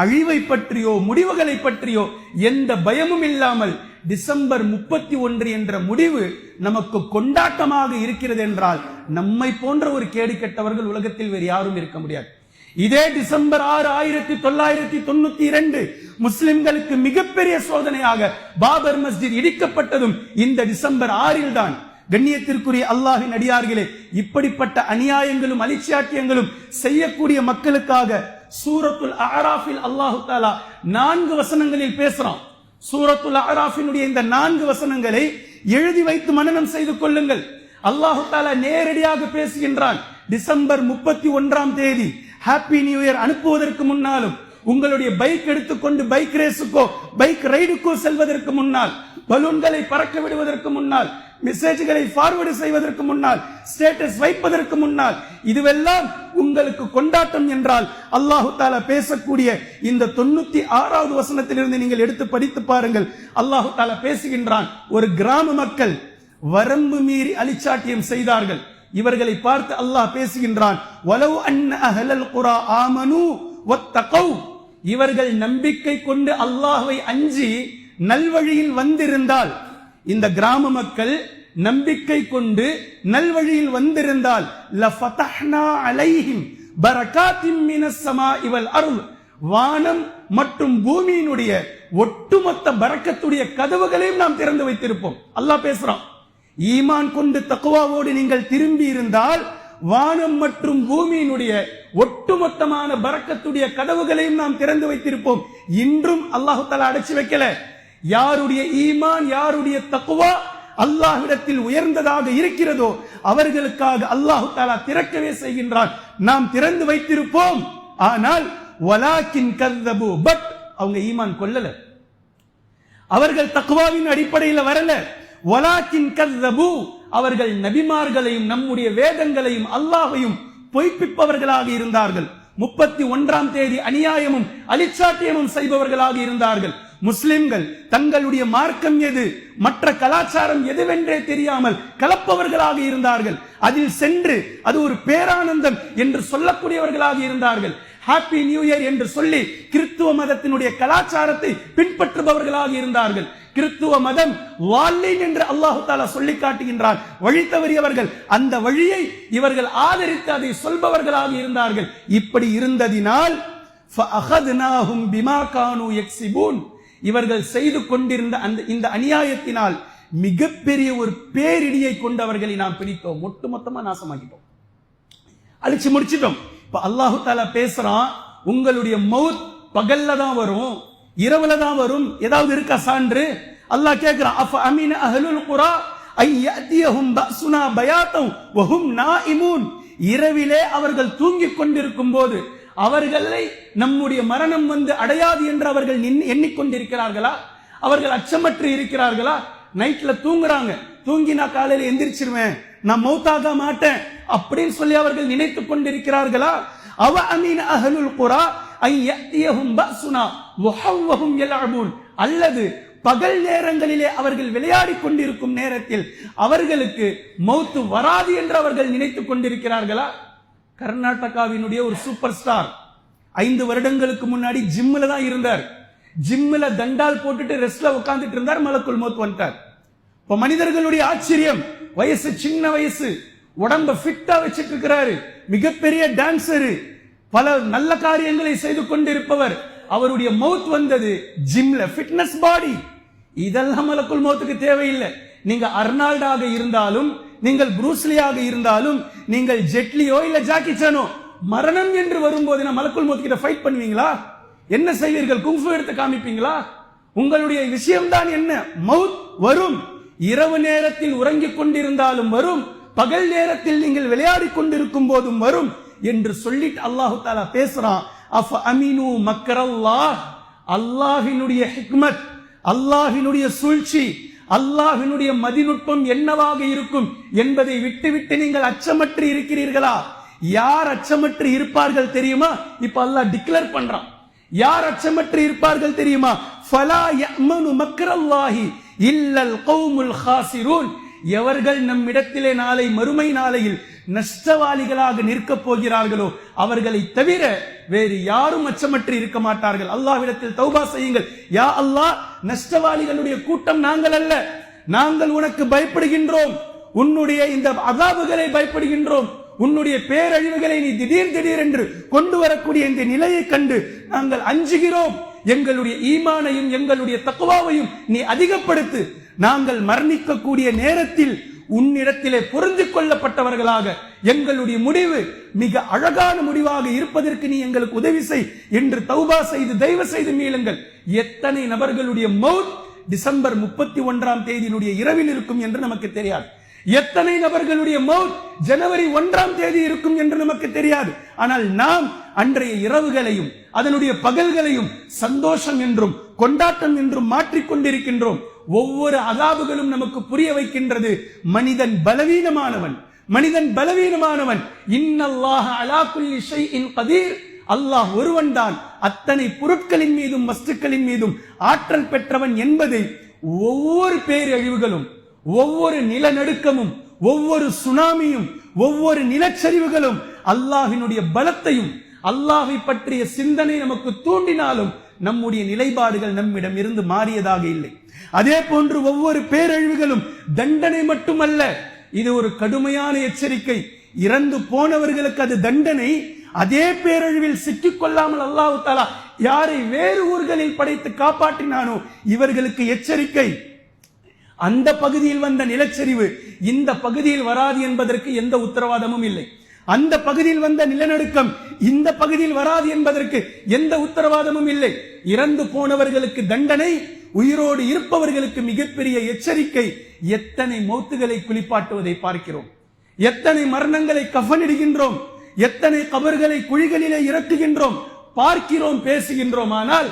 அழிவை பற்றியோ முடிவுகளை பற்றியோ எந்த பயமும் இல்லாமல் டிசம்பர் 31 என்ற முடிவு நமக்கு கொண்டாட்டமாக இருக்கிறது என்றால், நம்மை போன்ற ஒரு கேடு கெட்டவர்கள் உலகத்தில் வேறு யாரும் இருக்க முடியாது. இதே டிசம்பர் 6 1992 முஸ்லிம்களுக்கு மிகப்பெரிய சோதனையாக பாபர் மஸ்ஜித் இடிக்கப்பட்டதும் இந்த டிசம்பர் 6 தான். கண்ணியத்திற்குரிய அல்லாஹ்வின் அடியார்களே, இப்படிப்பட்ட அநியாயங்களும் அலிச்சாட்டியங்களும் செய்யக்கூடிய மக்களுக்காக சூரத்துல் அஅராஃபில் அல்லாஹ் தஆலா 4 வசனங்களில் பேசுறான். சூரத்துல் அஅராஃபினுடைய இந்த 4 வசனங்களை எழுதி வைத்து மனனம் செய்து கொள்ளுங்கள். அல்லாஹ் தஆலா நேரடியாக பேசுகின்றான். டிசம்பர் 31 தேதி ஹாப்பி நியூ இயர் அனுப்புவதற்கு முன்னாலும், உங்களுடைய பைக் எடுத்துக்கொண்டு பைக் ரேஸுக்கோ பைக் ரைடுக்கோ செல்வதற்கு முன்னால், பலூன்களை பறக்க விடுவதற்கு முன்னால், மெசேஜ்களை ஃபார்வர்டு செய்வதற்கு முன்னால், ஸ்டேட்டஸ் வைப்பதற்கு முன்னால், இதுவெல்லாம் உங்களுக்கு கொண்டாட்டம் என்றால் அல்லாஹ் தஆலா பேசக்கூடிய இந்த 96வது வசனத்திலிருந்து நீங்கள் எடுத்து படித்து பாருங்கள். அல்லாஹ் தஆலா பேசுகின்றான். ஒரு கிராம மக்கள் வரம்பு மீறி அலிச்சாட்டியம் செய்தார்கள். இவர்களை பார்த்து அல்லாஹ் பேசுகின்றான். வலவ் அன்ன அஹ்லல் குரா ஆமனூ வத்தகௌ, இவர்கள் நம்பிக்கை கொண்டு அல்லாஹ்வை அஞ்சி நல்வழியில் வந்திருந்தால், இந்த கிராம மக்கள் நம்பிக்கை கொண்டு நல்வழியில் வந்திருந்தால், லஃபதஹ்னா அலைஹிம் பரகாத்தின் மினஸ் ஸமாஇ வல் அர்த், வானம் மற்றும் பூமியினுடைய ஒட்டுமொத்த பரக்கத்துடைய கதவுகளையும் நாம் திறந்து வைத்திருப்போம். அல்லாஹ் பேசுறான். ஈமான் கொண்டு தக்வாவோடு நீங்கள் திரும்பி இருந்தால் வானம் மற்றும் பூமியினுடைய ஒட்டுமொத்தமான பரக்கத்துடைய கதவுகளையும் நாம் திறந்து வைத்திருப்போம். இன்றும் அல்லாஹ் தஆலா அடைச்சு வைக்கல. யாருடைய ஈமான், யாருடைய தக்வா அல்லாஹ்விடத்தில் உயர்ந்ததாக இருக்கிறதோ அவர்களுக்காக அல்லாஹ் தஆலா திறக்கவே செய்கின்றான். நாம் திறந்து வைத்திருப்போம். ஆனால் வலாக்கின் கذبு, பட் அவங்க ஈமான் கொள்ளல, அவர்கள் தக்வாவின் அடிப்படையில் வரல. வலாக்கின் கذبு, அவர்கள் நபிமார்களையும் நம்முடைய வேதங்களையும் அல்லாஹ்வையும் பொய்ப்பிப்பவர்களாக இருந்தார்கள். 31 தேதி அநியாயமும் அலிச்சாட்டியமும் செய்பவர்களாக இருந்தார்கள். முஸ்லிம்கள் தங்களுடைய மார்க்கம் எது, மற்ற கலாச்சாரம் எதுவென்றே தெரியாமல் கலப்பவர்களாக இருந்தார்கள். அதில் சென்று அது ஒரு பேரானந்தம் என்று சொல்லக்கூடியவர்களாக இருந்தார்கள். ஹாப்பி நியூ இயர் என்று சொல்லி கிறிஸ்துவ மதத்தினுடைய கலாச்சாரத்தை பின்பற்றுபவர்களாக இருந்தார்கள். கிறிஸ்துவ மதம் வால்லின் என்று அல்லாஹ் தஆலா சொல்லி காட்டுகின்றார். வழி தவறியவர்கள், அந்த வழியை இவர்கள் ஆதரித்து அதை சொல்பவர்களாக இருந்தார்கள். இப்படி இருந்ததினால் ஃபஅഖத்னாஹும் பிமா கானூ யக்ஸிபூன். இவர்கள் செய்து கொண்டிருந்த இந்த அநியாயத்தினால் மிகப்பெரிய ஒரு பேரிடியை கொண்டு அவர்களை நாம் பிடித்தோம், ஒட்டுமொத்தமா நாசமாக்கிட்டோம், அழிச்சு முடிச்சிட்டோம். இப்ப அல்லாஹு தஆலா பேசுறான், உங்களுடைய மௌத் பகல்ல தான் வரும், இரவுல தான் வரும். ஏதாவது இருக்கா சான்று? அல்லாஹ் கேட்கிறான், அஃப அமீன அஹ்லுல் குரா ஐ யஅதியஹும் பஅஸுனா பயாத்தன் வஹும் நாயிமூன். இரவிலே அவர்கள் தூங்கிக் கொண்டிருக்கும் போது அவர்களை நம்முடைய மரணம் வந்து அடையாது என்று அவர்கள் எண்ணிக்கொண்டிருக்கிறார்களா? அவர்கள் அச்சமற்று இருக்கிறார்களா? நைட்ல தூங்குறாங்க, தூங்கினா காலையில எந்திரிச்சிருவேன், நான் மௌத்தாக மாட்டேன் அப்படின்னு சொல்லி அவர்கள் நினைத்துக் கொண்டிருக்கிறார்களா? அவ அமீன அஹ்லுல் குரா ஐ யஅதியஹும் பஅஸுனா வஹும் யலஅபூன். அல்லது பகல் நேரங்களிலே அவர்கள் விளையாடி கொண்டிருக்கும் நேரத்தில் அவர்களுக்கு மௌத்து வராது என்று அவர்கள் நினைத்துக் கொண்டிருக்கிறார்களா? கர்நாடகாவினுடைய ஒரு சூப்பர் ஸ்டார் 5 வருடங்களுக்கு முன்னாடி ஜிம்ல தான் இருந்தார். ஜிம்ல தண்டால் போட்டுட்டு ரெஸ்ட்ல உட்கார்ந்துட்டு இருந்தார், மலக்குல் மௌத் வந்துட்டார். இப்ப மனிதர்களுடைய ஆச்சரியம், வயசு சின்ன வயசு, உடம்ப ஃபிட்டா வச்சிட்டு இருக்கிறாரு, மிகப்பெரிய டான்சரு, பல நல்ல காரியங்களை செய்து கொண்டிருப்பவர். அவருடைய மௌத் வந்தது ஜிம்ல, ஃபிட்னஸ் பாடி. இதெல்லாம் மலக்குல் மௌத்துக்கு தேவையில்லை. நீங்க அர்னால்டாக இருந்தாலும், நீங்கள் புரூஸ்லியாக இருந்தாலும், நீங்கள் ஜெட்லியோ இல்ல ஜாக்கி சானோ, மரணம் என்று வரும்போது மலக்குல் மௌத் கிட்ட ஃபைட் பண்ணுவீங்களா? என்ன செய்வீர்கள்? குங்ஃபு எடுத்து காமிப்பீங்களா? உங்களுடைய விஷயம்தான் என்ன? மௌத் வரும். இரவு நேரத்தில் உறங்கிக் கொண்டிருந்தாலும் வரும், பகல் நேரத்தில் நீங்கள் விளையாடி கொண்டிருக்கும் போதும் வரும் என்று சொல்லிட்டு அல்லாஹு தஆலா பேசுறான். அஃப அமீனு மக்கரல்லாஹ். அல்லாஹ்வினுடைய ஹிக்மத், அல்லாஹ்வினுடைய சூழ்ச்சி, அல்லாஹ்வினுடைய மதிநுட்பம் என்னவாக இருக்கும் என்பதை விட்டுவிட்டு நீங்கள் அச்சமற்று இருக்கிறீர்களா? யார் அச்சமற்று இருப்பார்கள் தெரியுமா? இப்ப அல்லாஹ் டிக்ளேர் பண்றான், யார் அச்சமற்று இருப்பார்கள் தெரியுமா? ஃபலா யஅமனு மக்கரல்லாஹி இல்லல் கௌமுல் காசிரூன். எவர்கள் நம்மிடத்திலே நாளை மறுமை நாளையில் நஷ்டவாளிகளாக நிற்கப் போகிறார்களோ அவர்களை தவிர வேறு யாரும் அச்சமற்று இருக்க மாட்டார்கள். அல்லாஹ்விடத்தில் தௌபா செய்யுங்கள். யா அல்லாஹ், நஷ்டவாளிகளுடைய கூட்டம் நாங்கள் அல்ல, நாங்கள் உனக்கு பயப்படுகின்றோம், உன்னுடைய இந்த அஸாபுகளை பயப்படுகின்றோம், உன்னுடைய பேரழிவுகளை நீ திடீர் என்று கொண்டு வரக்கூடிய இந்த நிலையை கண்டு நாங்கள் அஞ்சுகிறோம். எங்களுடைய ஈமானையும் எங்களுடைய தக்வாவையும் நீ அதிகப்படுத்து. நாங்கள் மரணிக்கக்கூடிய நேரத்தில் உன்னிடத்திலே பொருந்திக் கொள்ளப்பட்டவர்களாக எங்களுடைய முடிவு மிக அழகான முடிவாக இருப்பதற்கு நீ எங்களுக்கு உதவி செய் என்று தௌபா செய்து தயவு செய்து மீளுங்கள். எத்தனை நபர்களுடைய மௌத் டிசம்பர் 31ஆம் தேதியினுடைய இரவில் இருக்கும் என்று நமக்கு தெரியாது. எத்தனை நபர்களுடைய மௌத் ஜனவரி 1ஆம் தேதி இருக்கும் என்று நமக்கு தெரியாது. ஆனால் நாம் அன்றைய இரவுகளையும் அதனுடைய பகல்களையும் சந்தோஷம் என்றும் கொண்டாட்டம் என்றும் மாற்றிக்கொண்டிருக்கின்றோம். ஒவ்வொரு அஸாபுகளும் நமக்கு புரிய வைக்கின்றது, மனிதன் பலவீனமானவன், மனிதன் பலவீனமானவன். இன்னல்லாஹ அலா குல்லி ஷைஇன் கதீர். அல்லாஹ் ஒருவன் தான் அத்தனை பொருட்களின் மீதும் வஸ்துக்களின் மீதும் ஆற்றல் பெற்றவன் என்பதை ஒவ்வொரு பேரழிவுகளும், ஒவ்வொரு நிலநடுக்கமும், ஒவ்வொரு சுனாமியும், ஒவ்வொரு நிலச்சரிவுகளும் அல்லாஹ்வினுடைய பலத்தையும் அல்லாஹ்வை பற்றிய சிந்தனை நமக்கு தூண்டினாலும் நம்முடைய நிலைப்பாடுகள் நம்மிடம் இருந்து மாறியதாக இல்லை. அதே போன்று ஒவ்வொரு பேரழிவுகளும் தண்டனை மட்டுமல்ல, இது ஒரு கடுமையான எச்சரிக்கை. இறந்து போனவர்களுக்கு அது தண்டனை. அதே பேரழிவில் சிக்கிக் கொள்ளாமல் அல்லாஹ் தஆலா யாரை வேறு ஊர்களில் படைத்து காப்பாற்றினானோ இவர்களுக்கு எச்சரிக்கை. அந்த பகுதியில் வந்த நிலச்சரிவு இந்த பகுதியில் வராது என்பதற்கு எந்த உத்தரவாதமும் இல்லை. அந்த பகுதியில் வந்த நிலநடுக்கம் இந்த பகுதியில் வராது என்பதற்கு எந்த உத்தரவாதமும் இல்லை. இறந்து போனவர்களுக்கு தண்டனை, உயிரோடு இருப்பவர்களுக்கு மிகப்பெரிய எச்சரிக்கை. எத்தனை மௌத்துகளை குளிப்பாட்டுவதை பார்க்கிறோம், எத்தனை மரணங்களை கஃனிடுகின்றோம், எத்தனை கபர்களை குழிகளிலே இறக்குகின்றோம், பார்க்கிறோம், பேசுகின்றோம். ஆனால்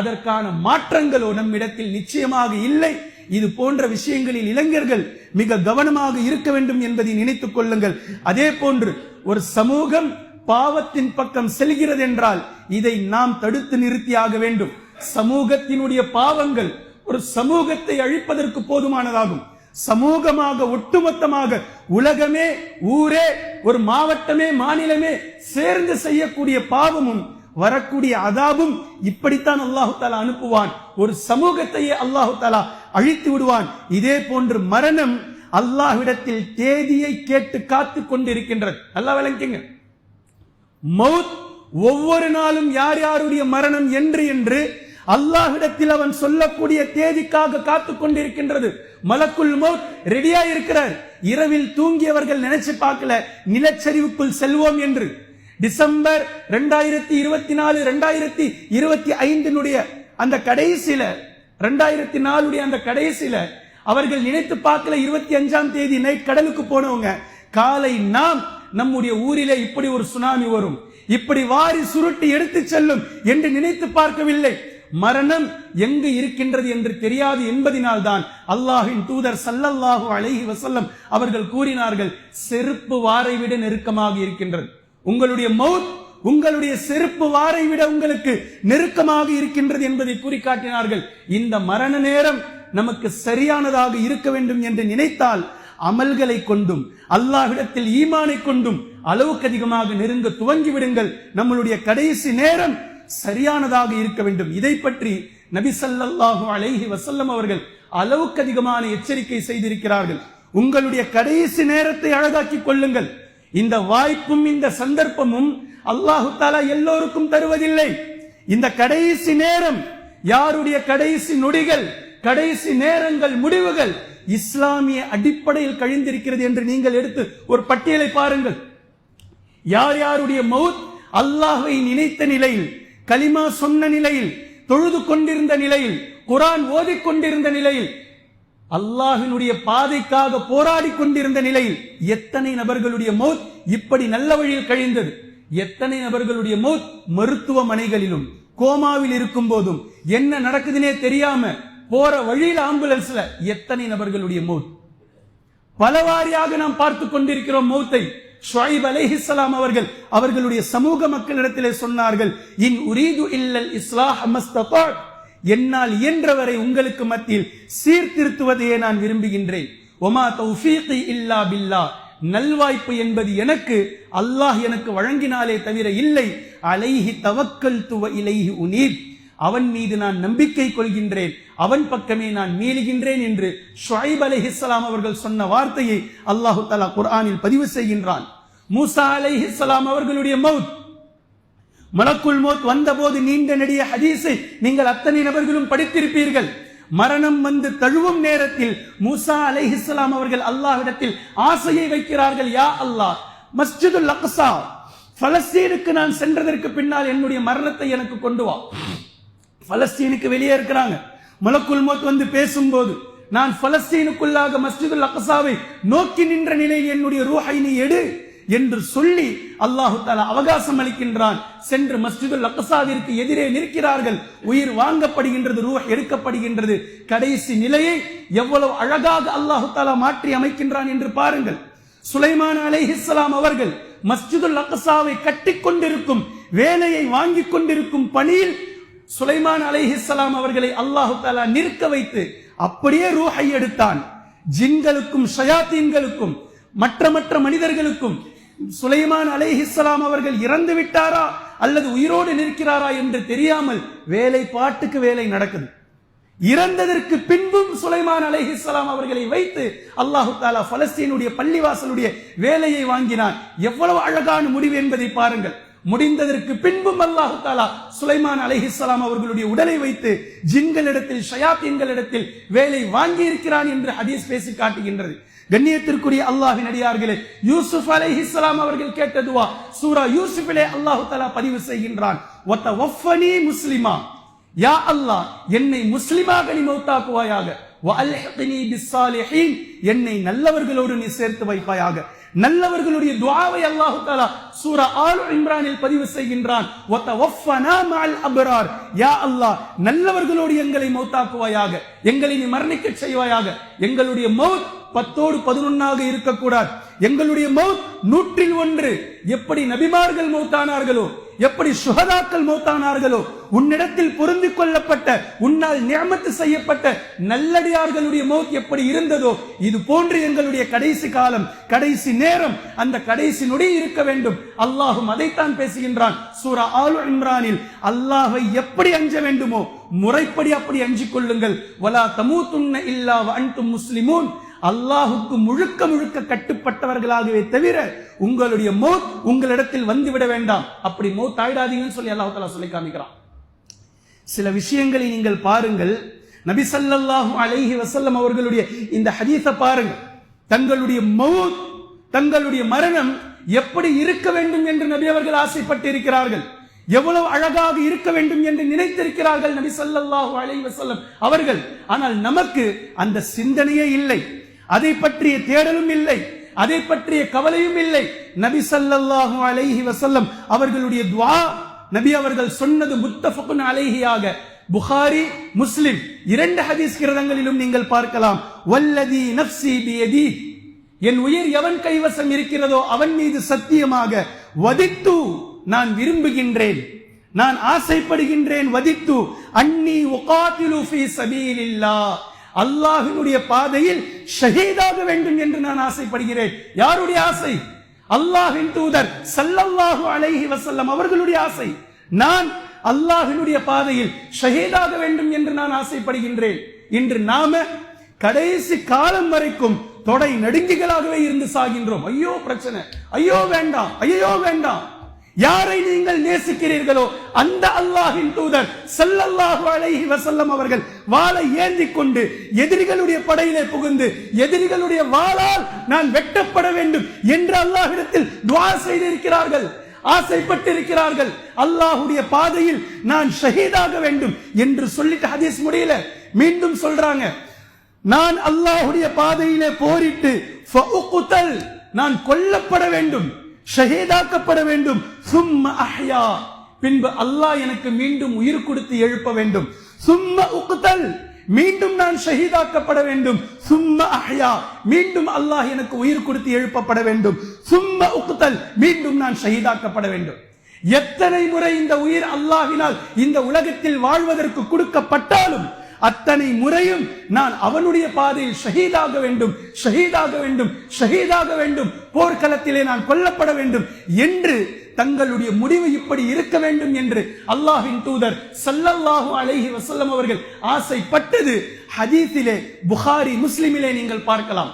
அதற்கான மாற்றங்களோ நம்மிடத்தில் நிச்சயமாக இல்லை. இது போன்ற விஷயங்களில் இளைஞர்கள் மிக கவனமாக இருக்க வேண்டும் என்பதை நினைத்துக் கொள்ளுங்கள். அதே போன்று ஒரு சமூகம் பாவத்தின் பக்கம் செல்கிறது என்றால் இதை நாம் தடுத்து நிறுத்தியாக வேண்டும். சமூகத்தினுடைய பாவங்கள் ஒரு சமூகத்தை அழிப்பதற்கு போதுமானதாகும். சமூகமாக, ஒட்டுமொத்தமாக உலகமே, ஊரே, ஒரு மாவட்டமே, மாநிலமே சேர்ந்து செய்யக்கூடிய பாவமும் வரக்கூடிய அதாபும் இப்படித்தான் அல்லாஹு தஆலா அனுப்புவான். ஒரு சமூகத்தையே அல்லாஹு தஆலா அழித்து விடுவான். இதே போன்று மரணம் அல்லாஹ்விடத்தில் தேதியை கேட்டு காத்து கொண்டிருக்கின்றது. அல்லாஹ் விளங்குங்க, மௌத் ஒவ்வொரு நாளும் யார் யாருடைய மரணம் என்று அல்லாஹ்விடத்தில் அவன் சொல்லக்கூடிய தேதிக்காக காத்துக் கொண்டிருக்கின்றது. மலக்குல் மௌத் ரெடியா இருக்கிறார். இரவில் தூங்கியவர்கள் நினைச்சு பார்க்கல நிலச்சரிவுக்குள் செல்வோம் என்று. டிசம்பர் 2024 2025 அந்த கடைசியில 2004 அந்த கடைசியில அவர்கள் நினைத்து பார்க்கல 25ஆம் தேதி நைட் கடலுக்கு போனவங்க காலை நாம் நம்முடைய ஊரிலே இப்படி ஒரு சுனாமி வரும், இப்படி வாரி சுருட்டி எடுத்து செல்லும் என்று நினைத்து பார்க்கவில்லை. மரணம் எங்கு இருக்கின்றது என்று தெரியாது என்பதினால் தான் அல்லாஹ்வின் தூதர் ஸல்லல்லாஹு அலைஹி வஸல்லம் அவர்கள் கூறினார்கள், செருப்பு வாரை விட நெருக்கமாக இருக்கின்றது. உங்களுடைய மௌத் உங்களுடைய செருப்பு வாரை விட உங்களுக்கு நெருக்கமாக இருக்கின்றது என்பதை கூறி காட்டினார்கள். இந்த மரண நேரம் நமக்கு சரியானதாக இருக்க வேண்டும் என்று நினைத்தால் அமல்களை கொண்டும் அல்லாஹ்விடத்தில் ஈமானை கொண்டும் அளவுக்கு அதிகமாக நெருங்க துவங்கி விடுங்கள். நம்மளுடைய கடைசி நேரம் சரியானதாக இருக்க வேண்டும். இதை பற்றி நபி ஸல்லல்லாஹு அலைஹி வஸல்லம் அவர்கள் அளவுக்கு அதிகமான எச்சரிக்கை செய்திருக்கிறார்கள். உங்களுடைய கடைசி நேரத்தை அழகாக்கிக் கொள்ளுங்கள். இந்த வாய்ப்பும் இந்த சந்தர்ப்பமும் அல்லாஹு தஆலா எல்லோருக்கும் தருவதில்லை. இந்த கடைசி நேரம் யாருடைய கடைசி நொடிகள், கடைசி நேரங்கள், முடிவுகள் இஸ்லாமிய அடிப்படையில் கழிந்திருக்கிறது என்று நீங்கள் எடுத்து ஒரு பட்டியலை பாருங்கள். யார் யாருடைய மௌத் அல்லாஹ்வை நினைத்த நிலையில், கலிமா சொன்ன நிலையில், தொழுது கொண்டிருந்த நிலையில், குர்ஆன் ஓதிக் கொண்டிருந்த நிலையில், அல்லாஹ்வினுடைய பாதைக்காக போராடி கொண்டிருந்த நிலையில் எத்தனை நபர்களுடைய மௌத் இப்படி நல்ல வழியில் கழிந்தது. எத்தனை நபர்களுடைய மௌத் மருத்துவமனைகளிலும் கோமாவில் இருக்கும் போதும் என்ன நடக்குதுன்னே தெரியாம போற வழியில் ஆம்புலன்ஸ்ல எத்தனை நபர்களுடைய மௌத். பலவாரியாக நாம் பார்த்து கொண்டிருக்கிறோம் மௌத்தை. ஷுஐப் அலைஹிஸ்ஸலாம் அவர்களுடைய சமூக மக்களிடத்திலே சொன்னார்கள், இன் உரீது இல்லல் இஸ்லாஹ் மஸ்ததாத், என்னால் இயன்றவரை உங்களுக்கு மத்தியில் சீர்திருத்துவதையே நான் விரும்புகின்றேன். ஒமா தௌஃபீகி இல்லா பில்லாஹ், நல்வாய்ப்பு என்பது எனக்கு அல்லாஹ் எனக்கு வழங்கினாலே தவிர இல்லை. அலைஹி தவக்கல்து வ இலைஹி உனீப், அவன் மீது நான் நம்பிக்கை கொள்கின்றேன், அவன் பக்கமே நான் மீளுகின்றேன் என்று ஷுஐப் அலைஹிஸ்ஸலாம் அவர்கள் சொன்ன வார்த்தையை அல்லாஹு தஆலா குர்ஆனில் பதிவு செய்கின்றான். மூசா அலைஹிஸ்ஸலாம் அவர்களுடைய மௌத், மலக்குல் மௌத் வந்தபோது நீண்ட நெடிய ஹதீஸை நீங்கள் அத்தனை நபர்களும் படித்திருப்பீர்கள். மரணம் வந்து தழுவும் நேரத்தில் மூசா அலைஹிஸ்ஸலாம் அவர்கள் அல்லாஹ்விடத்தில் ஆசையை வைக்கிறார்கள், யா அல்லாஹ், மஸ்ஜிதுல் அக்ஸா பலஸ்தீனுக்கு நான் சென்றதற்கு பின்னால் என்னுடைய மரணத்தை எனக்கு கொண்டு வா. பலஸ்தீனுக்கு வெளியே இருக்கிறாங்க. மலக்குல் மௌத் வந்து பேசும்போது, நான் பலஸ்தீனுக்குள்ளாக மஸ்ஜிதுல் அக்ஸாவை நோக்கி நின்ற நிலையில் என்னுடைய ரூஹை நீ எடு என்று சொல்லி அல்லாஹு தஆலா அவகாசம் அளிக்கின்றான். சென்று மஸ்ஜிதுல் அக்ஸாவிற்கு எதிரே நிற்கிறார்கள். உயிர் வாங்கப்படுகின்றது, ரூஹ் எடுக்கப்படுகின்றது. கடைசி நிலையை எவ்வளவு அழகாக அல்லாஹு தஆலா மாற்றி அமைக்கின்றான் என்று பாருங்கள். சுலைமான் அலைஹிஸ்ஸலாம் அவர்கள் மஸ்ஜிதுல் அக்ஸாவை கட்டிக் கொண்டிருக்கும் வேலையை வாங்கிக் கொண்டிருக்கும் பணியில் சுலைமான் அலைஹிஸ்ஸலாம் அவர்களை அல்லாஹு தஆலா நிற்க வைத்து அப்படியே ரூஹை எடுத்தான். ஜின்களுக்கும் ஷயாத்தீன்களுக்கும் மற்ற மனிதர்களுக்கும் சுலைமான் அலைஹிஸ்ஸலாம் அவர்கள் இறந்து விட்டாரா அல்லது உயிரோடு நிற்கிறாரா என்று தெரியாமல் வேலை பாட்டுக்கு வேலை நடக்குது. இறந்ததற்கு பின்பும் சுலைமான் அலைஹிஸ்ஸலாம் அவர்களை வைத்து அல்லாஹு தஆலா பலஸ்தீனுடைய பள்ளிவாசலுடைய வேலையை வாங்கினான். எவ்வளவு அழகான முடிவு என்பதை பாருங்கள். முடிந்ததற்கு பின்பும் அல்லாஹு தஆலா சுலைமான் அலைஹிஸ்ஸலாம் அவர்களுடைய உடலை வைத்து ஜின்களிடத்தில் ஷயாத்தீன்களிடத்தில் வேலை வாங்கி இருக்கிறான் என்று ஹதீஸ் பேசி காட்டுகின்றது. கண்ணியத்திற்குரிய அல்லாஹ்வின் அடியார்களே, யூசுப் அலைஹிஸ்ஸலாம் அவர்கள் கேட்ட துஆ சூரா யூசுஃபிலே அல்லாஹ் தஆலா பதிவு செய்கின்றான், வத்தவஃபனி முஸ்லிமா, யா அல்லாஹ் என்னை முஸ்லிமாக நீ மௌத்தாக்குவாயாக, வஅல்ஹிக்னி பிஸ்ஸாலிஹீன் என்னை நல்லவர்களோடு நீ சேர்த்து வைப்பாயாக. நல்லவர்களுடைய துஆவை அல்லாஹ் தஆலா சூரா ஆல் இம்ரானில் பதிவு செய்கின்றான், வத்தவஃபனா மஅல் அப்ரார், யா அல்லாஹ் நல்லவர்களோடு எங்களை மௌத்தாக்குவாயாக, எங்களை நீ மரணிக்க செய்வாயாக. எங்களுடைய மௌத் 10ஓடு 11ஆக இருக்கக்கூடாது. எங்களுடைய மௌத் 100 எப்படி நபிமார்கள் மௌத்தானார்களோ, எப்படி சுஹதாக்கள் மௌத்தானார்களோ, உன்னிடத்தில் பொருந்திக் கொள்ளப்பட்ட உன்னால் நிஅமத் செய்யப்பட்ட நல்லடியார்களுடைய மௌத் எப்படி இருந்ததோ இது போன்று எங்களுடைய கடைசி காலம், கடைசி நேரம், அந்த கடைசி நொடி இருக்க வேண்டும். அல்லாஹும் அதைத்தான் பேசுகின்றான் சூரா ஆல் இம்ரானில். அல்லாஹ்வை எப்படி அஞ்ச வேண்டுமோ முறைப்படி அப்படி அஞ்சிக் கொள்ளுங்கள். வலா தமூதுன்ன இல்லா வ அன்தும் முஸ்லிமூன், அல்லாஹுக்கு முழுக்க முழுக்க கட்டுப்பட்டவர்களாகவே தவிர உங்களுடைய மௌத் உங்களிடத்தில் வந்துவிட வேண்டாம். அப்படி மௌத் ஆயிடாதீங்கன்னு சொல்லி அல்லாஹ் தஆலா சொல்லி காமிக்கிறான். சில விஷயங்களை நீங்கள் பாருங்கள். நபி ஸல்லல்லாஹு அலைஹி வஸல்லம் அவர்களுடைய இந்த ஹதீஸை பாருங்கள். தங்களுடைய மௌத், தங்களுடைய மரணம் எப்படி இருக்க வேண்டும் என்று நபி அவர்கள் ஆசைப்பட்டு இருக்கிறார்கள். எவ்வளவு அழகாக இருக்க வேண்டும் என்று நினைத்திருக்கிறார்கள் நபி ஸல்லல்லாஹு அலைஹி வஸல்லம் அவர்கள். ஆனால் நமக்கு அந்த சிந்தனையே இல்லை, அதை பற்றிய தேடலும் இல்லை, அதை பற்றிய கவலையும் இல்லை. நபி ஸல்லல்லாஹு அலைஹி வஸல்லம் அவர்களுடைய துஆ, நபி அவர்கள் சொன்னது முத்தஃபகுன் அலைஹியாக புகாரி முஸ்லிம் 2 ஹதீஸ் கிரந்தங்களிலும் நீங்கள் பார்க்கலாம். வல்லதி நஃப்ஸி பியதி, என் உயிர் எவன் கைவசம் இருக்கிறதோ அவன் மீது சத்தியமாக, வதித்து, நான் விரும்புகின்றேன், நான் ஆசைப்படுகின்றேன், வதித்து அன்னி உகாதிலு ஃபீ சபீலில்லாஹ், அல்லாஹ்வினுடைய பாதையில் ஷஹீதாக வேண்டும் என்று நான் ஆசைப்படுகிறேன். யாருடைய ஆசை? அல்லாஹ்வின் தூதர் ஸல்லல்லாஹு அலைஹி வஸல்லம் அவர்களுடைய ஆசை. நான் அல்லாஹ்வினுடைய பாதையில் ஷஹீதாக வேண்டும் என்று நான் ஆசைப்படுகின்றேன். இன்று நாம கடைசி காலம் வரைக்கும் தொடை நடுங்கிகளாகவே இருந்து சாகின்றோம். ஐயோ பிரச்சனை, ஐயோ வேண்டாம், ஐயோ வேண்டாம். யாரை நீங்கள் நேசிக்கிறீர்களோ அந்த அல்லாஹ்வின் தூதர் ஸல்லல்லாஹு அலைஹி வஸல்லம் அவர்கள் வாளை ஏந்தி கொண்டு எதிரிகளுடைய படையிலே புகுந்து எதிரிகளுடைய வாளால் நான் வெட்டப்பட வேண்டும் என்று அல்லாஹ்விடத்தில் துஆ செய்திருக்கிறார்கள், ஆசைப்பட்டிருக்கிறார்கள். அல்லாஹ்வுடைய பாதையில் நான் ஷஹீதாக வேண்டும் என்று சொல்லிட்டு ஹதீஸ் முடியல, மீண்டும் சொல்றாங்க, நான் அல்லாஹ்வுடைய பாதையிலே போரிட்டு ஃபஉக்தல், நான் கொல்லப்பட வேண்டும், ஷஹீதாக்கப்பட வேண்டும். சும்ம அஹ்யா, பின்பு அல்லாஹ் எனக்கு மீண்டும் உயிர் கொடுத்து எழுப்ப வேண்டும். சும்ம உக்தல், மீண்டும் நான் ஷஹீதாக்கப்பட வேண்டும். சும்ம அஹ்யா, மீண்டும் அல்லாஹ் எனக்கு உயிர் கொடுத்து எழுப்பப்பட வேண்டும். சும்ம உக்தல், மீண்டும் நான் ஷஹீதாக்கப்பட வேண்டும். எத்தனை முறை இந்த உயிர் அல்லாஹ்வினால் இந்த உலகத்தில் வாழ்வதற்கு கொடுக்கப்பட்டாலும் அத்தனை முறையும் நான் அவனுடைய பாதையில் ஷஹீதாக வேண்டும், ஷஹீதாக வேண்டும், ஷஹீதாக வேண்டும், போர்க்களத்திலே நான் கொல்லப்பட வேண்டும் என்று தங்களுடைய முடிவு இப்படி இருக்க வேண்டும் என்று அல்லாஹ்வின் தூதர் ஸல்லல்லாஹு அலைஹி வஸல்லம் அவர்கள் ஆசைப்பட்டது ஹதீஸிலே புகாரி முஸ்லிமிலே நீங்கள் பார்க்கலாம்.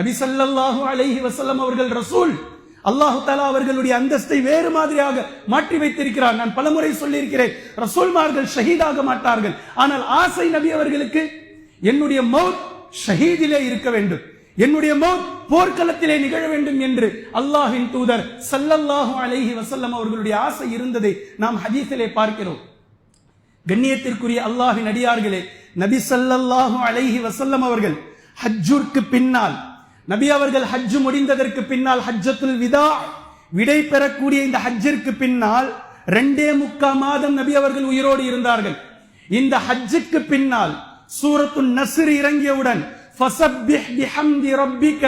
நபி ஸல்லல்லாஹு அலைஹி வஸல்லம் அவர்கள் ரசூல். அல்லாஹ் தஆலா அவர்களுடைய அந்தஸ்தை வேறு மாதிரியாக மாற்றி வைத்திருக்கிறார். நான் பலமுறை சொல்லியிருக்கிறேன், ரசூல்மார்கள் ஷஹீதாக மாட்டார்கள். ஆனால் ஆசை நபி அவர்களுக்கு, என்னுடைய மௌத் ஷஹீதிலே இருக்க வேண்டும், என்னுடைய மௌத் போர்க்களத்திலே நிகழ வேண்டும் என்று அல்லாஹ்வின் தூதர் ஸல்லல்லாஹு அலைஹி வஸல்லம் அவர்களுடைய ஆசை இருந்ததை நாம் ஹதீஸிலே பார்க்கிறோம். கண்ணியத்திற்குரிய அல்லாஹ்வின் அடியார்களே, நபி ஸல்லல்லாஹு அலைஹி வஸல்லம் அவர்கள் ஹஜ்ஜுக்கு பின்னால், நபி அவர்கள் ஹஜ்ஜு முடிந்ததற்கு பின்னால், ஹஜ்ஜத்துல் விதா, விடை பெறக்கூடிய இந்த ஹஜ்ஜிற்கு பின்னால் 2.25 மாதம் நபி அவர்கள் உயிரோடு இருந்தார்கள். இந்த ஹஜ்ஜுக்கு பின்னால் சூரத்துன் நஸ்ர் இறங்கியவுடன் ஃபஸப்பிஹ் பிஹம்தி ரப்பிக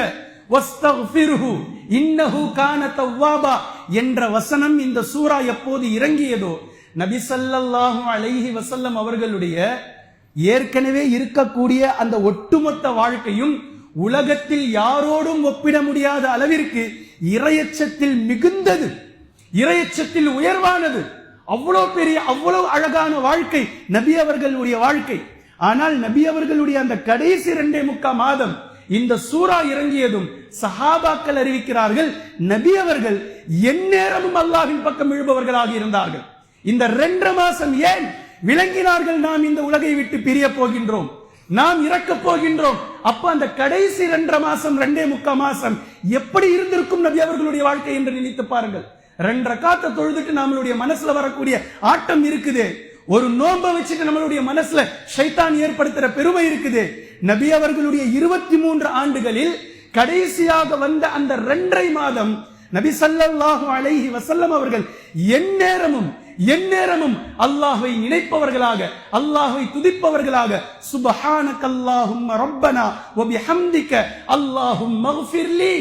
வஸ்தக்ஃபிர்ஹு இன்னஹு கான தவ்வாபா என்ற வசனம் இந்த சூரா எப்போது இறங்கியதோ, நபி ஸல்லல்லாஹு அலைஹி வஸல்லம் அவர்களுடைய ஏற்கனவே இருக்கக்கூடிய அந்த ஒட்டுமொத்த வாழ்க்கையும் உலகத்தில் யாரோடும் ஒப்பிட முடியாத அளவிற்கு இறையச்சத்தில் மிகுந்தது, இறையச்சத்தில் உயர்வானது. அவ்வளவு பெரிய, அவ்வளவு அழகான வாழ்க்கை நபி அவர்களுடைய வாழ்க்கை. ஆனால் நபி அவர்களுடைய அந்த கடைசி 2.25 மாதம் இந்த சூரா இறங்கியதும் சஹாபாக்கள் அறிவிக்கிறார்கள், நபி அவர்கள் எந்நேரமும் அல்லாஹ்வின் பக்கம் எழுபவர்களாக இருந்தார்கள். இந்த 2 மாசம் ஏன் விளங்கினார்கள்? நாம் இந்த உலகை விட்டு பிரிய போகின்றோம், நாம் இறக்க போகின்றோம். அப்ப அந்த கடைசி 2.5 மாசம் 2.25 மாசம் எப்படி இருந்திருக்கும் நபி அவர்களுடைய வாழ்க்கை என்று நினைத்து பாருங்கள். 2 ரக்காத்தை தொழுதுட்டு நம்மளுடைய மனசுல வரக்கூடிய ஆட்டம் இருக்குது, ஒரு நோன்பை வச்சுட்டு நம்மளுடைய மனசுல ஷைத்தான் ஏற்படுத்துற பெருமை இருக்குது. நபி அவர்களுடைய 23 ஆண்டுகளில் கடைசியாக வந்த அந்த 2.5 மாதம் நபி ஸல்லல்லாஹு அலைஹி வஸல்லம் அவர்கள் எந்நேரமும் அல்லாஹ்வை நினைப்பவர்களாக, அல்லாஹ்வை துதிப்பவர்களாக, சுப்ஹானக்கல்லாஹும்ம ரப்பனா வ பிஹம்திக அல்லாஹும்ம ஃபிர்லி,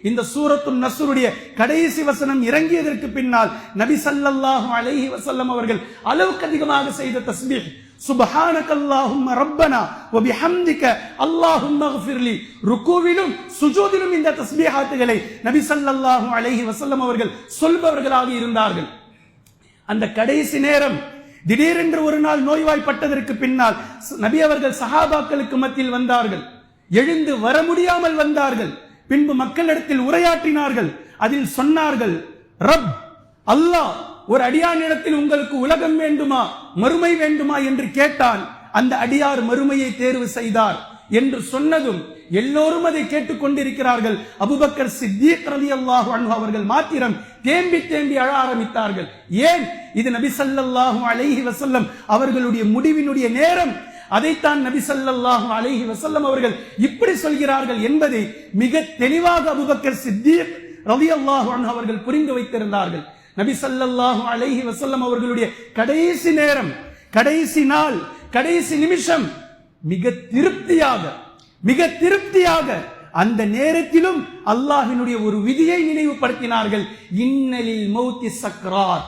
இந்த சூரத்துன் நஸ்ருடைய கடைசி வசனம் இறங்கியதற்கு பின்னால் நபி ஸல்லல்லாஹு அலைஹி வஸல்லம் அவர்கள் அளவுக்கு அதிகமாக செய்த தஸ்பீஹ் சுப்ஹானக்கல்லாஹும்ம ரப்பனா வ பிஹம்திக அல்லாஹும்ம ஃபிர்லி. ருக்கூவிலும் சுஜூதிலும் இந்த தஸ்பீஹாத்துகளை நபி ஸல்லல்லாஹு அலைஹி வஸல்லம் அவர்கள் சொல்பவர்களாக இருந்தார்கள். அந்த கடைசி நேரம், திடீரென்று ஒரு நாள் நோய்வாய்ப்பட்டதற்கு பின்னால் நபி அவர்கள் சஹாபாக்களுக்கு மத்தியில் வந்தார்கள். எழுந்து வர முடியாமல் வந்தார்கள். பின்பு மக்களிடத்தில் உரையாற்றினார்கள். அதில் சொன்னார்கள், ரப் அல்லாஹ் ஒரு அடியானிடத்தில் உங்களுக்கு உலகம் வேண்டுமா மறுமை வேண்டுமா என்று கேட்டால் அந்த அடியார் மறுமையை தேர்வு செய்தார் என்று சொன்னதும் எல்லோரும் அதை கேட்டுக் கொண்டிருக்கிறார்கள். அபூபக்கர் சித்தீக் ரலியல்லாஹு அன்ஹு அவர்கள் மாத்திரம் தேம்பி தேம்பி அழ ஆரம்பித்தார்கள். ஏன்? இது நபி ஸல்லல்லாஹு அலைஹி வஸல்லம் அவர்களுடைய முடிவினுடைய நேரம். அதைத்தான் நபி ஸல்லல்லாஹு அலைஹி வஸல்லம் அவர்கள் இப்படி சொல்கிறார்கள் என்பதை மிக தெளிவாக அபூபக்கர் சித்தீக் ரலியல்லாஹு அன்ஹு அவர்கள் புரிந்து வைத்திருந்தார்கள். நபி ஸல்லல்லாஹு அலைஹி வஸல்லம் அவர்களுடைய கடைசி நேரம், கடைசி நாள், கடைசி நிமிஷம் மிக திருப்தியாக அந்த நேரத்திலும் அல்லாஹ்வினுடைய ஒரு விதியை நினைவுபடுத்தினார்கள். இன்னலில் மௌத்தி சக்ராத்,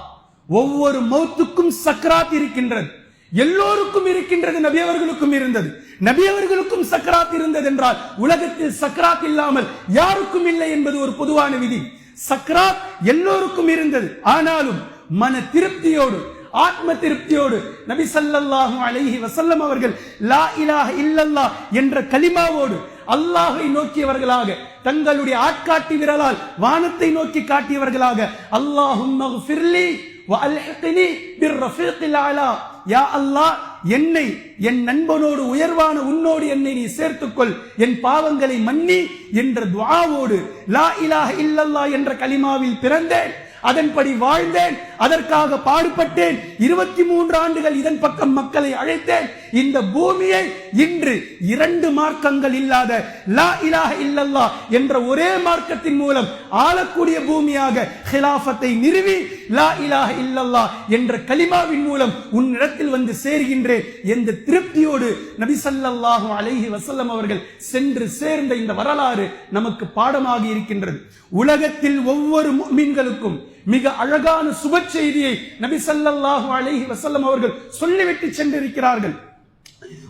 ஒவ்வொரு மௌத்துக்கும் சக்ராத் இருக்கின்றது. எல்லோருக்கும் இருக்கின்றது, நபி அவர்களுக்கும் இருந்தது. நபி அவர்களுக்கும் சக்ராத் இருந்தது என்றால் உலகத்தில் சக்ராத் இல்லாமல் யாருக்கும் இல்லை என்பது ஒரு பொதுவான விதி. சக்ராத் எல்லோருக்கும் இருந்தது. ஆனாலும் மன திருப்தியோடு, ஆத்ம திருப்தியோடு நபி ஸல்லல்லாஹு அலைஹி வஸல்லம் அவர்கள் லா இலாஹ இல்லல்லாஹ் என்ற கலிமாவோடு அல்லாஹை நோக்கியவர்களாக, தங்களுடைய ஆட்காட்டி விரலால் வானத்தை நோக்கி காட்டியவர்களாக, அல்லாஹும்ம ஃபிர்லி வ அல்ஹிக்னி பிர்ரஃபீகில் அலா, யா அல்லாஹ் என்னை என் நண்பனோடு உயர்வான உன்னோடு என்னை நீ சேர்த்துக்கொள், என் பாவங்களை மன்னி என்ற துஆவோடு லா இலாஹ இல்லல்லாஹ் என்ற கலிமாவில் பிறந்தேன், அதன்படி வாழ்ந்தேன், அதற்காக பாடுபட்டேன், 23 ஆண்டுகள் இதன் பக்கம் மக்களை அழைத்தேன். இந்த பூமியை இன்று 2 மார்க்கங்கள் இல்லாத லா இலாஹ இல்லல்லாஹ் என்ற ஒரே மார்க்கத்தின் மூலம் ஆளக்கூடிய பூமியாக ஹிலாஃபத்தை நிறுவி லா இலாஹ இல்லல்லாஹ் என்ற கலிமாவின் மூலம் உன்னிடத்தில் வந்து சேர்கின்றேன் என்ற திருப்தியோடு நபி ஸல்லல்லாஹு அலைஹி வஸல்லம் அவர்கள் சென்று சேர்ந்த இந்த வரலாறு நமக்கு பாடமாக இருக்கின்றது. உலகத்தில் ஒவ்வொரு முஃமின்களுக்கும் மிக அழகான சுப செய்தியை நபி ஸல்லல்லாஹு அலைஹி வஸல்லம் அவர்கள் சொல்லிவிட்டு சென்றிருக்கிறார்கள்.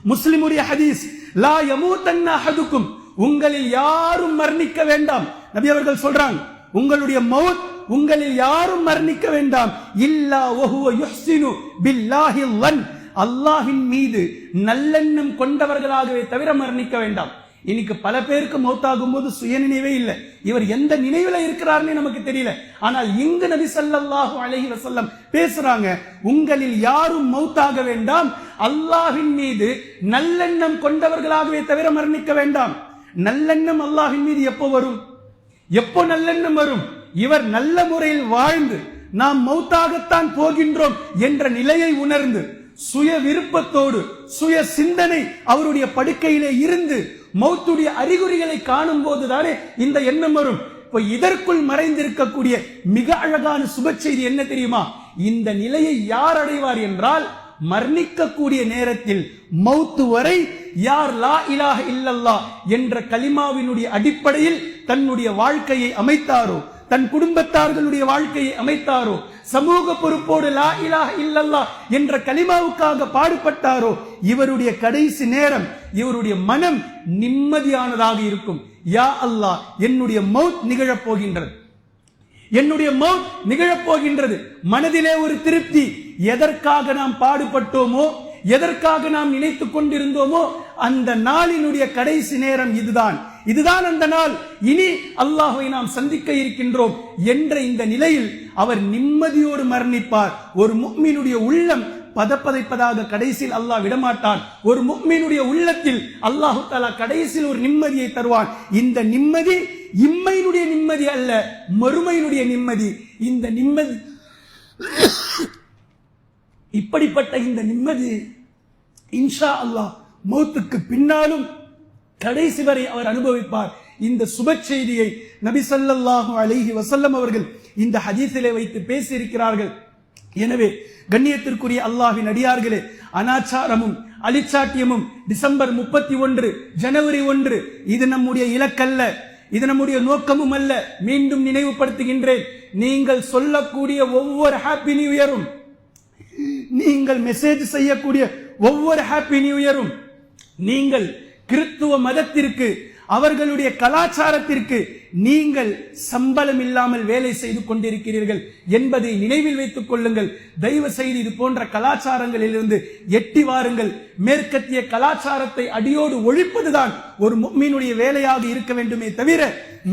முஸ்லிமுடைய ஹதீஸ், லா யமூதன்ன அஹதுக்கும், உங்களில் யாரும் மரணிக்க வேண்டாம். நபி அவர்கள் சொல்றாங்க, உங்களுடைய மௌத், உங்களில் யாரும் மரணிக்க வேண்டாம், இல்லா வஹுவ யுஹ்சினு பில்லாஹி ظن, அல்லாஹ்வின் மீது நல்லெண்ணம் கொண்டவர்களாகவே தவிர மரணிக்க வேண்டாம். இன்னைக்கு பல பேருக்கு மௌத்தாகும் போது சுயநினைவே இல்லை, இவர் எந்த நினைவுல இருக்கிறார்னு நமக்கு தெரியல. ஆனால் இங்கு நபி ஸல்லல்லாஹு அலைஹி வஸல்லம் பேசுறாங்க, உங்களில் யாரும் மௌத்தாக வேண்டாம், அல்லாஹ்வின் மீது நல்லெண்ணம் கொண்டவர்களாகவே தவிர மரணிக்க வேண்டாம். நல்லெண்ணம் அல்லாஹ்வின் மீது எப்போ வரும்? எப்போ நல்லெண்ணம் வரும்? இவர் நல்ல முறையில் வாழ்ந்து நாம் மௌத்தாகத்தான் போகின்றோம் என்ற நிலையை உணர்ந்து சுய விருப்பத்தோடு சுய சிந்தனை அவருடைய படுக்கையிலே இருந்து மௌத்துடைய அறிகுறிகளை காணும் போதுதானே இந்த எண்ணம் வரும். இப்ப இதற்குள் மறைந்திருக்கக்கூடிய மிக அழகான சுப செய்தி என்ன தெரியுமா? இந்த நிலையை யார் அடைவார் என்றால், மரணிக்கக்கூடிய நேரத்தில் மௌத்து வரை யார் லா இலாஹ இல்லல்லாஹ் என்ற கலிமாவினுடைய அடிப்படையில் தன்னுடைய வாழ்க்கையை அமைத்தாரோ, தன் குடும்பத்தார்களுடைய வாழ்க்கையை அமைத்தாரோ, சமூக பொறுப்போடு லா இலாஹ இல்லல்லாஹ் என்ற கலிமாவுக்காக பாடுபட்டாரோ, இவருடைய கடைசி நேரம், இவருடைய மனம் நிம்மதியானதாக இருக்கும். யா அல்லாஹ், என்னுடைய மௌத் நிகழப் போகின்றது, என்னுடைய மௌத் நிகழப் போகின்றது. மனதிலே ஒரு திருப்தி. எதற்காக நாம் பாடுபட்டோமோ, எதற்காக நாம் நினைத்துக் கொண்டிருந்தோமோ, அந்த நாளினுடைய கடைசி நேரம் இதுதான் அந்த நாள். இனி அல்லாஹ்வை நாம் சந்திக்க இருக்கின்றோம் என்ற இந்த நிலையில் அவர் நிம்மதியோடு மரணிப்பார். ஒரு முஃமினுடைய உள்ளம் பதப்பதைப்பதாக கடைசியில் அல்லாஹ் விடமாட்டான். ஒரு முஃமினுடைய உள்ளத்தில் அல்லாஹு தஆலா கடைசியில் ஒரு நிம்மதியை தருவான். இந்த நிம்மதி இம்மையினுடைய நிம்மதி அல்ல, மறுமையினுடைய நிம்மதி. இந்த நிம்மதி, இப்படிப்பட்ட இந்த நிம்மதி இன்ஷா அல்லாஹ் மௌத்துக்கு பின்னாலும் கடைசி வரை அவர் அனுபவிப்பார். இந்த சுப செய்தியை நபி ஸல்லல்லாஹு அலைஹி வஸல்லம் அவர்கள் இந்த ஹதீஸிலே வைத்து பேசி இருக்கிறார்கள். எனவே கண்ணியத்திற்குரிய அல்லாஹ்வின் அடியார்களே, அனாச்சாரமும் அலிச்சாட்டியமும் டிசம்பர் 31 ஜனவரி 1 இது நம்முடைய இலக்கல்ல, இது நம்முடைய நோக்கமும் அல்ல. மீண்டும் நினைவுபடுத்துகின்றேன், நீங்கள் சொல்லக்கூடிய ஒவ்வொரு ஹாப்பி நியூ இயரும், நீங்கள் மெசேஜ் செய்யக்கூடிய ஒவ்வொரு ஹாப்பி நியூ இயரும், நீங்கள் கிறிஸ்துவ மதத்திற்கு அவர்களுடைய கலாச்சாரத்திற்கு நீங்கள் சம்பளம் இல்லாமல் வேலை செய்து கொண்டிருக்கிறீர்கள் என்பதை நினைவில் வைத்துக் கொள்ளுங்கள். தயவு செய்து இது போன்ற கலாச்சாரங்களிலிருந்து எட்டி வாருங்கள். மேற்கத்திய கலாச்சாரத்தை அடியோடு ஒழிப்பதுதான் ஒரு முஃமினுடைய வேலையாக இருக்க வேண்டுமே தவிர,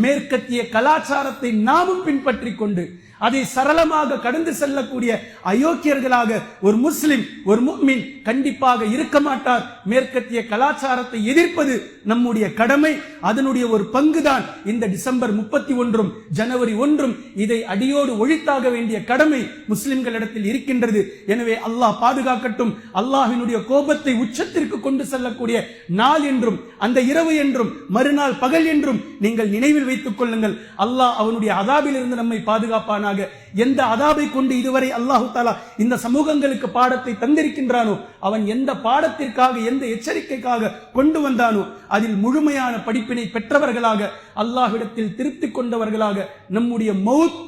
மேற்கத்திய கலாச்சாரத்தை நாமும் பின்பற்றிக் கொண்டு அதை சரளமாக கடந்து செல்லக்கூடிய அயோக்கியர்களாக ஒரு முஸ்லிம், ஒரு முஃமின் கண்டிப்பாக இருக்க மாட்டார். மேற்கத்திய கலாச்சாரத்தை எதிர்ப்பது நம்முடைய கடமை. அதனுடைய ஒரு பங்குதான் இந்த டிசம்பர் 31 ஜனவரி 1 இதை அடியோடு ஒழித்தாக வேண்டிய கடமை முஸ்லிம்களிடத்தில் இருக்கின்றது. எனவே அல்லாஹ் பாதுகாக்கட்டும். அல்லாஹ்வினுடைய கோபத்தை உச்சத்திற்கு கொண்டு செல்லக்கூடிய நாள் என்றும், அந்த இரவு என்றும், மறுநாள் பகல் என்றும் நீங்கள் நினைவில் வைத்துக் கொள்ளுங்கள். அல்லாஹ் அவனுடைய அதாபில் இருந்து நம்மை பாதுகாப்பானாக. எந்த அதாபை கொண்டு இதுவரை அல்லாஹு தஆலா இந்த சமூகங்களுக்கு பாடத்தை தந்திருக்கின்றானோ, அவன் எந்த பாடத்திற்காக, எந்த எச்சரிக்கைக்காக கொண்டு வந்தானோ அதில் முழுமையான படிப்பினை பெற்றவர்களாக, அல்லாஹ்விடத்தில் திருப்தி கொண்டவர்களாக நம்முடைய மௌத்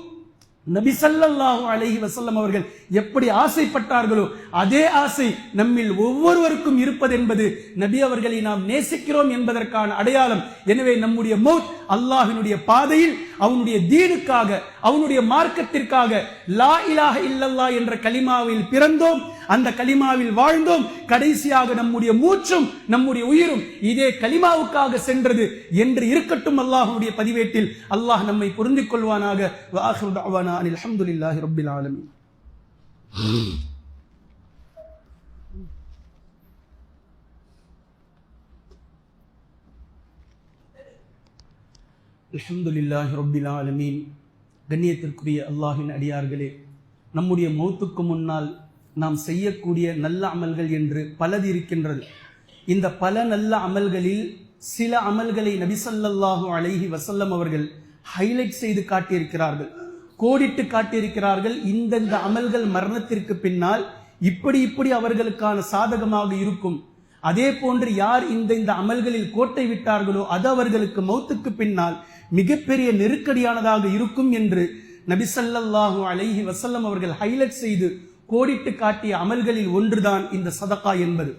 நபி ஸல்லல்லாஹு அலைஹி வஸல்லம் அவர்கள் எப்படி ஆசைப்பட்டார்களோ அதே ஆசை நம்மில் ஒவ்வொருவருக்கும் இருப்பது என்பது நபி அவர்களை நாம் நேசிக்கிறோம் என்பதற்கான அடையாளம். எனவே நம்முடைய மௌத் அல்லாஹ்வினுடைய பாதையில், அவனுடைய தீனுக்காக, அவனுடைய மார்க்கத்திற்காக லா இலாஹ இல்லல்லாஹ் என்ற கலிமாவில் பிறந்தோம், அந்த கலிமாவில் வாழ்ந்தோம், கடைசியாக நம்முடைய மூச்சும் நம்முடைய உயிரும் இதே கலிமாவுக்காக சென்றது என்று இருக்கட்டும். அல்லாஹ்வுடைய பதிவேட்டில் அல்லாஹ் நம்மை பொருந்திக் கொள்வானாக. வ ஆகிரு தஅவானா அனில் ஹம்துலில்லாஹி ரப்பில் ஆலமீன். அல்ஹம்துலில்லாஹி ரப்பில் ஆலமீன். கண்ணியத்திற்குரிய அல்லாஹ்வின் அடியார்களே, நம்முடைய மௌத்துக்கு முன்னால் நாம் செய்யக்கூடிய நல்ல அமல்கள் என்று பலது இருக்கின்றது. இந்த பல நல்ல அமல்களில் சில அமல்களை நபி ஸல்லல்லாஹு அலைஹி வஸல்லம் அவர்கள் ஹைலைட் செய்து காட்டியிருக்கிறார்கள், கோடிட்டு காட்டியிருக்கிறார்கள். இந்த அமல்கள் மரணத்திற்கு பின்னால் இப்படி அவர்களுக்கான சாதகமாக இருக்கும். அதே போன்று யார் இந்த அமல்களில் கோட்டை விட்டார்களோ அது அவர்களுக்கு மௌத்துக்கு பின்னால் மிகப்பெரிய நெருக்கடியானதாக இருக்கும் என்று நபி ஸல்லல்லாஹு அலைஹி வஸல்லம் அவர்கள் ஹைலைட் செய்து கோடிட்டு காட்டிய அமல்களில் ஒன்றுதான் இந்த சதகா என்பது.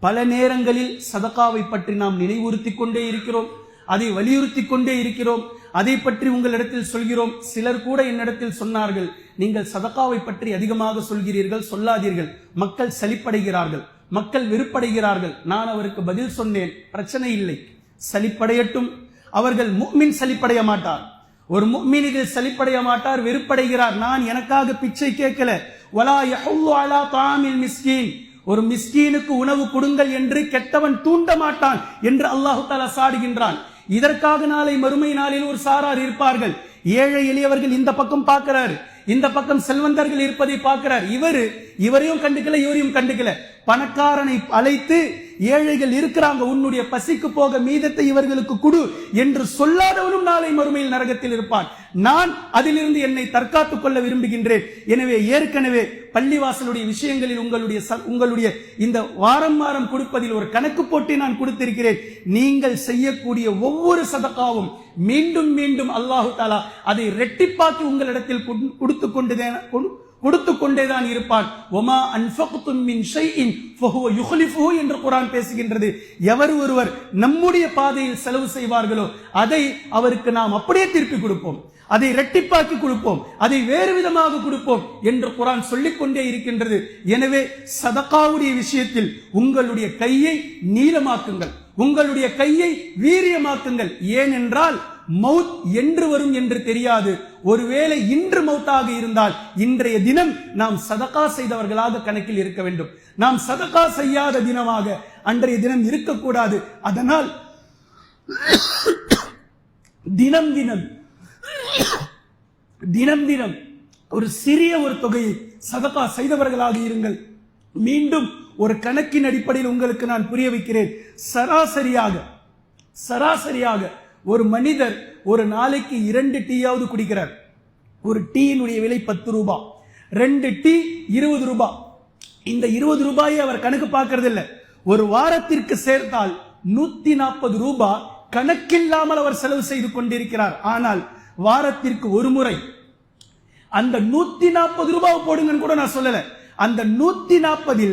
பல நேரங்களில் சதகாவை பற்றி நாம் நினைவுறுத்தி கொண்டே இருக்கிறோம், அதை வலியுறுத்தி கொண்டே இருக்கிறோம், அதை பற்றி உங்களிடத்தில் சொல்கிறோம். சிலர் கூட என்னிடத்தில் சொன்னார்கள், நீங்கள் சதகாவை பற்றி அதிகமாக சொல்கிறீர்கள், சொல்லாதீர்கள், மக்கள் சலிப்படைகிறார்கள், மக்கள் வெறுப்படைகிறார்கள். நான் அவருக்கு பதில் சொன்னேன், பிரச்சனை இல்லை, சலிப்படையட்டும். அவர்கள் முஃமின் சலிப்படைய மாட்டார், ஒரு முஃமின் இதில் சலிப்படைய மாட்டார், வெறுப்படைகிறார். நான் எனக்காக பிச்சை கேட்கல. வலா யஹுல்லு அலா தாமில் மிஸ்கீன், ஒரு மிஸ்கீனுக்கு உணவு கொடுங்கள் என்று கெட்டவன் தூண்ட மாட்டான் என்று அல்லாஹு தஆலா சாடுகின்றான். இதற்காக நாளை மறுமை நாளில் ஒரு சாரார் இருப்பார்கள். ஏழை எளியவர்கள் இந்த பக்கம் பார்க்கிறார், இந்த பக்கம் செல்வந்தர்கள் இருப்பதை பார்க்கிறார். இவரையும் கண்டுக்கல, இவரையும் கண்டுக்கல. பணக்காரனை அழைத்து ஏழைகள் இருக்கிறாங்க, உன்னுடைய பசிக்கு போக மீதத்தை இவர்களுக்கு கொடு என்று சொல்லாதவனும் நாளை மறுமையில் நரகத்தில் இருப்பான். நான் அதிலிருந்து என்னை தற்காத்துக் கொள்ள விரும்புகின்றேன். எனவே ஏற்கனவே பள்ளிவாசலுடைய விஷயங்களில் உங்களுடைய இந்த வாரம் கொடுப்பதில் ஒரு கணக்கு போட்டு நான் கொடுத்திருக்கிறேன். நீங்கள் செய்யக்கூடிய ஒவ்வொரு சதகாவும் மீண்டும் மீண்டும் அல்லாஹு தஆலா அதை இரட்டிப்பாக்கி உங்களிடத்தில் கொடுத்து கொண்டேதான் இருப்பான். ஒமா அன்ஃபக்தும் மின் ஷைஇன் ஃபஹுவ யுக்லிஃபுஹு என்று குர்ஆன் பேசுகின்றது. எவர் ஒருவர் நம்முடைய பாதையில் செலவு செய்வார்களோ அதை அவருக்கு நாம் அப்படியே திருப்பி கொடுப்போம், அதை இரட்டிப்பாக்கி கொடுப்போம், அதை வேறு விதமாக கொடுப்போம் என்று குர்ஆன் சொல்லிக் கொண்டே இருக்கின்றது. எனவே சதகாவுடைய விஷயத்தில் உங்களுடைய கையை நீளமாக்குங்கள், உங்களுடைய கையை வீரியமாக்குங்கள். ஏனென்றால் மௌத் என்று வரும் என்று தெரியாது. ஒருவேளை இன்று மௌத்தாக இருந்தால் இன்றைய தினம் நாம் சதகா செய்தவர்களாக கணக்கில் இருக்க வேண்டும். நாம் சதகா செய்யாத தினமாக அன்றைய தினம் இருக்கக்கூடாது. அதனால் தினம் தினம் ஒரு சிறிய ஒரு தொகையை சதகா செய்தவர்களாக இருங்கள். மீண்டும் ஒரு கணக்கின் அடிப்படையில் உங்களுக்கு நான் புரிய வைக்கிறேன். சராசரியாக ஒரு மனிதர் ஒரு நாளைக்கு 2 டீயாவது குடிக்கிறார். ஒரு டீயினுடைய விலை 10 ரூபாய், 2 டீ 20 ரூபாய். இந்த 20 ரூபாயை அவர் கணக்கு பார்க்கறது இல்லை. ஒரு வாரத்திற்கு சேர்த்தால் 140 ரூபாய் கணக்கில்லாமல் அவர் செலவு செய்து கொண்டிருக்கிறார். ஆனால் வாரத்திற்கு ஒரு முறை அந்த 140 ரூபாய் போடுங்கன்னு கூட நான் சொல்லல. அந்த 140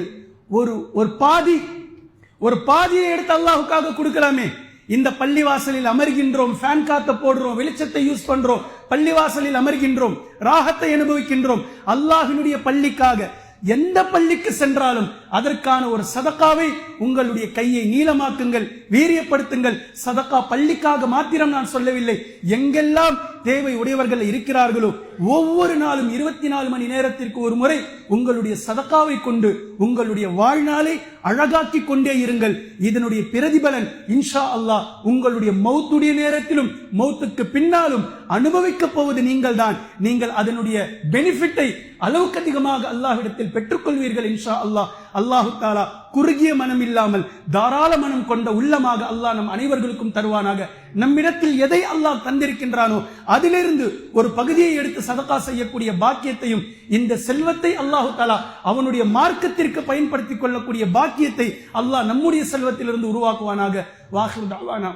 ஒரு பாதியை எடுத்து அல்லாஹ்வுக்காக கொடுக்கலாமே. இந்த பள்ளிவாசலில் அமர்கின்றோம், ஃபேன் காத்த போடுறோம், வெளிச்சத்தை யூஸ் பண்றோம், பள்ளிவாசலில் அமர்கின்றோம், ராகத்தை அனுபவிக்கின்றோம். அல்லாஹ்வினுடைய பள்ளிக்காக எந்த பள்ளிக்கு சென்றாலும் அதற்கான ஒரு சதக்காவை உங்களுடைய கையை நீளமாக்குங்கள், வீரியப்படுத்துங்கள். சதக்கா பள்ளிக்காக மாத்திரம் நான் சொல்லவில்லை, எங்கெல்லாம் தேவை உடையவர்கள் இருக்கிறார்களோ ஒவ்வொரு நாளும் 24 மணி நேரத்திற்கு ஒரு முறை உங்களுடைய சதக்காவை கொண்டு உங்களுடைய வாழ்நாளை அழகாக்கி கொண்டே இருங்கள். இதனுடைய பிரதிபலன் இன்ஷா அல்லாஹ் உங்களுடைய மௌத்துடைய நேரத்திலும் மௌத்துக்கு பின்னாலும் அனுபவிக்க போவது நீங்கள் தான். நீங்கள் அதனுடைய பெனிஃபிட்டை அளவுக்கு அதிகமாக அல்லாஹ்விடத்தில் பெற்றுக்கொள்வீர்கள் இன்ஷா அல்லாஹ். அல்லாஹு தாலா குறுகிய மனம் இல்லாமல் தாராள மனம் கொண்ட உள்ளமாக அல்லாஹ் நம் அனைவர்களுக்கும் தருவானாக. நம்மிடத்தில் எதை அல்லாஹ் தந்திருக்கின்றானோ அதிலிருந்து ஒரு பகுதியை எடுத்து சதகா செய்யக்கூடிய பாக்கியத்தையும், இந்த செல்வத்தை அல்லாஹு தாலா அவனுடைய மார்க்கத்திற்கு பயன்படுத்திக் கொள்ளக்கூடிய பாக்கியத்தை அல்லாஹ் நம்முடைய செல்வத்திலிருந்து உருவாக்குவானாக. வாஹிரு தஅவானா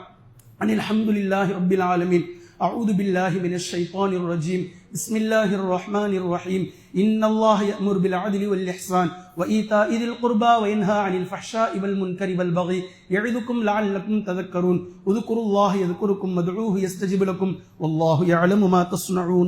அனில் ஹம்துலில்லாஹி ரப்பில் ஆலமீன். أعوذ بالله من الشيطان الرجيم. بسم الله الرحمن الرحيم. إن الله يأمر بالعدل والإحسان وإيتاء ذي القربى وينهى عن الفحشاء والمنكر والبغي يعظكم لعلكم تذكرون. اذكروا الله يذكركم وادعوه يستجب لكم والله يعلم ما تصنعون.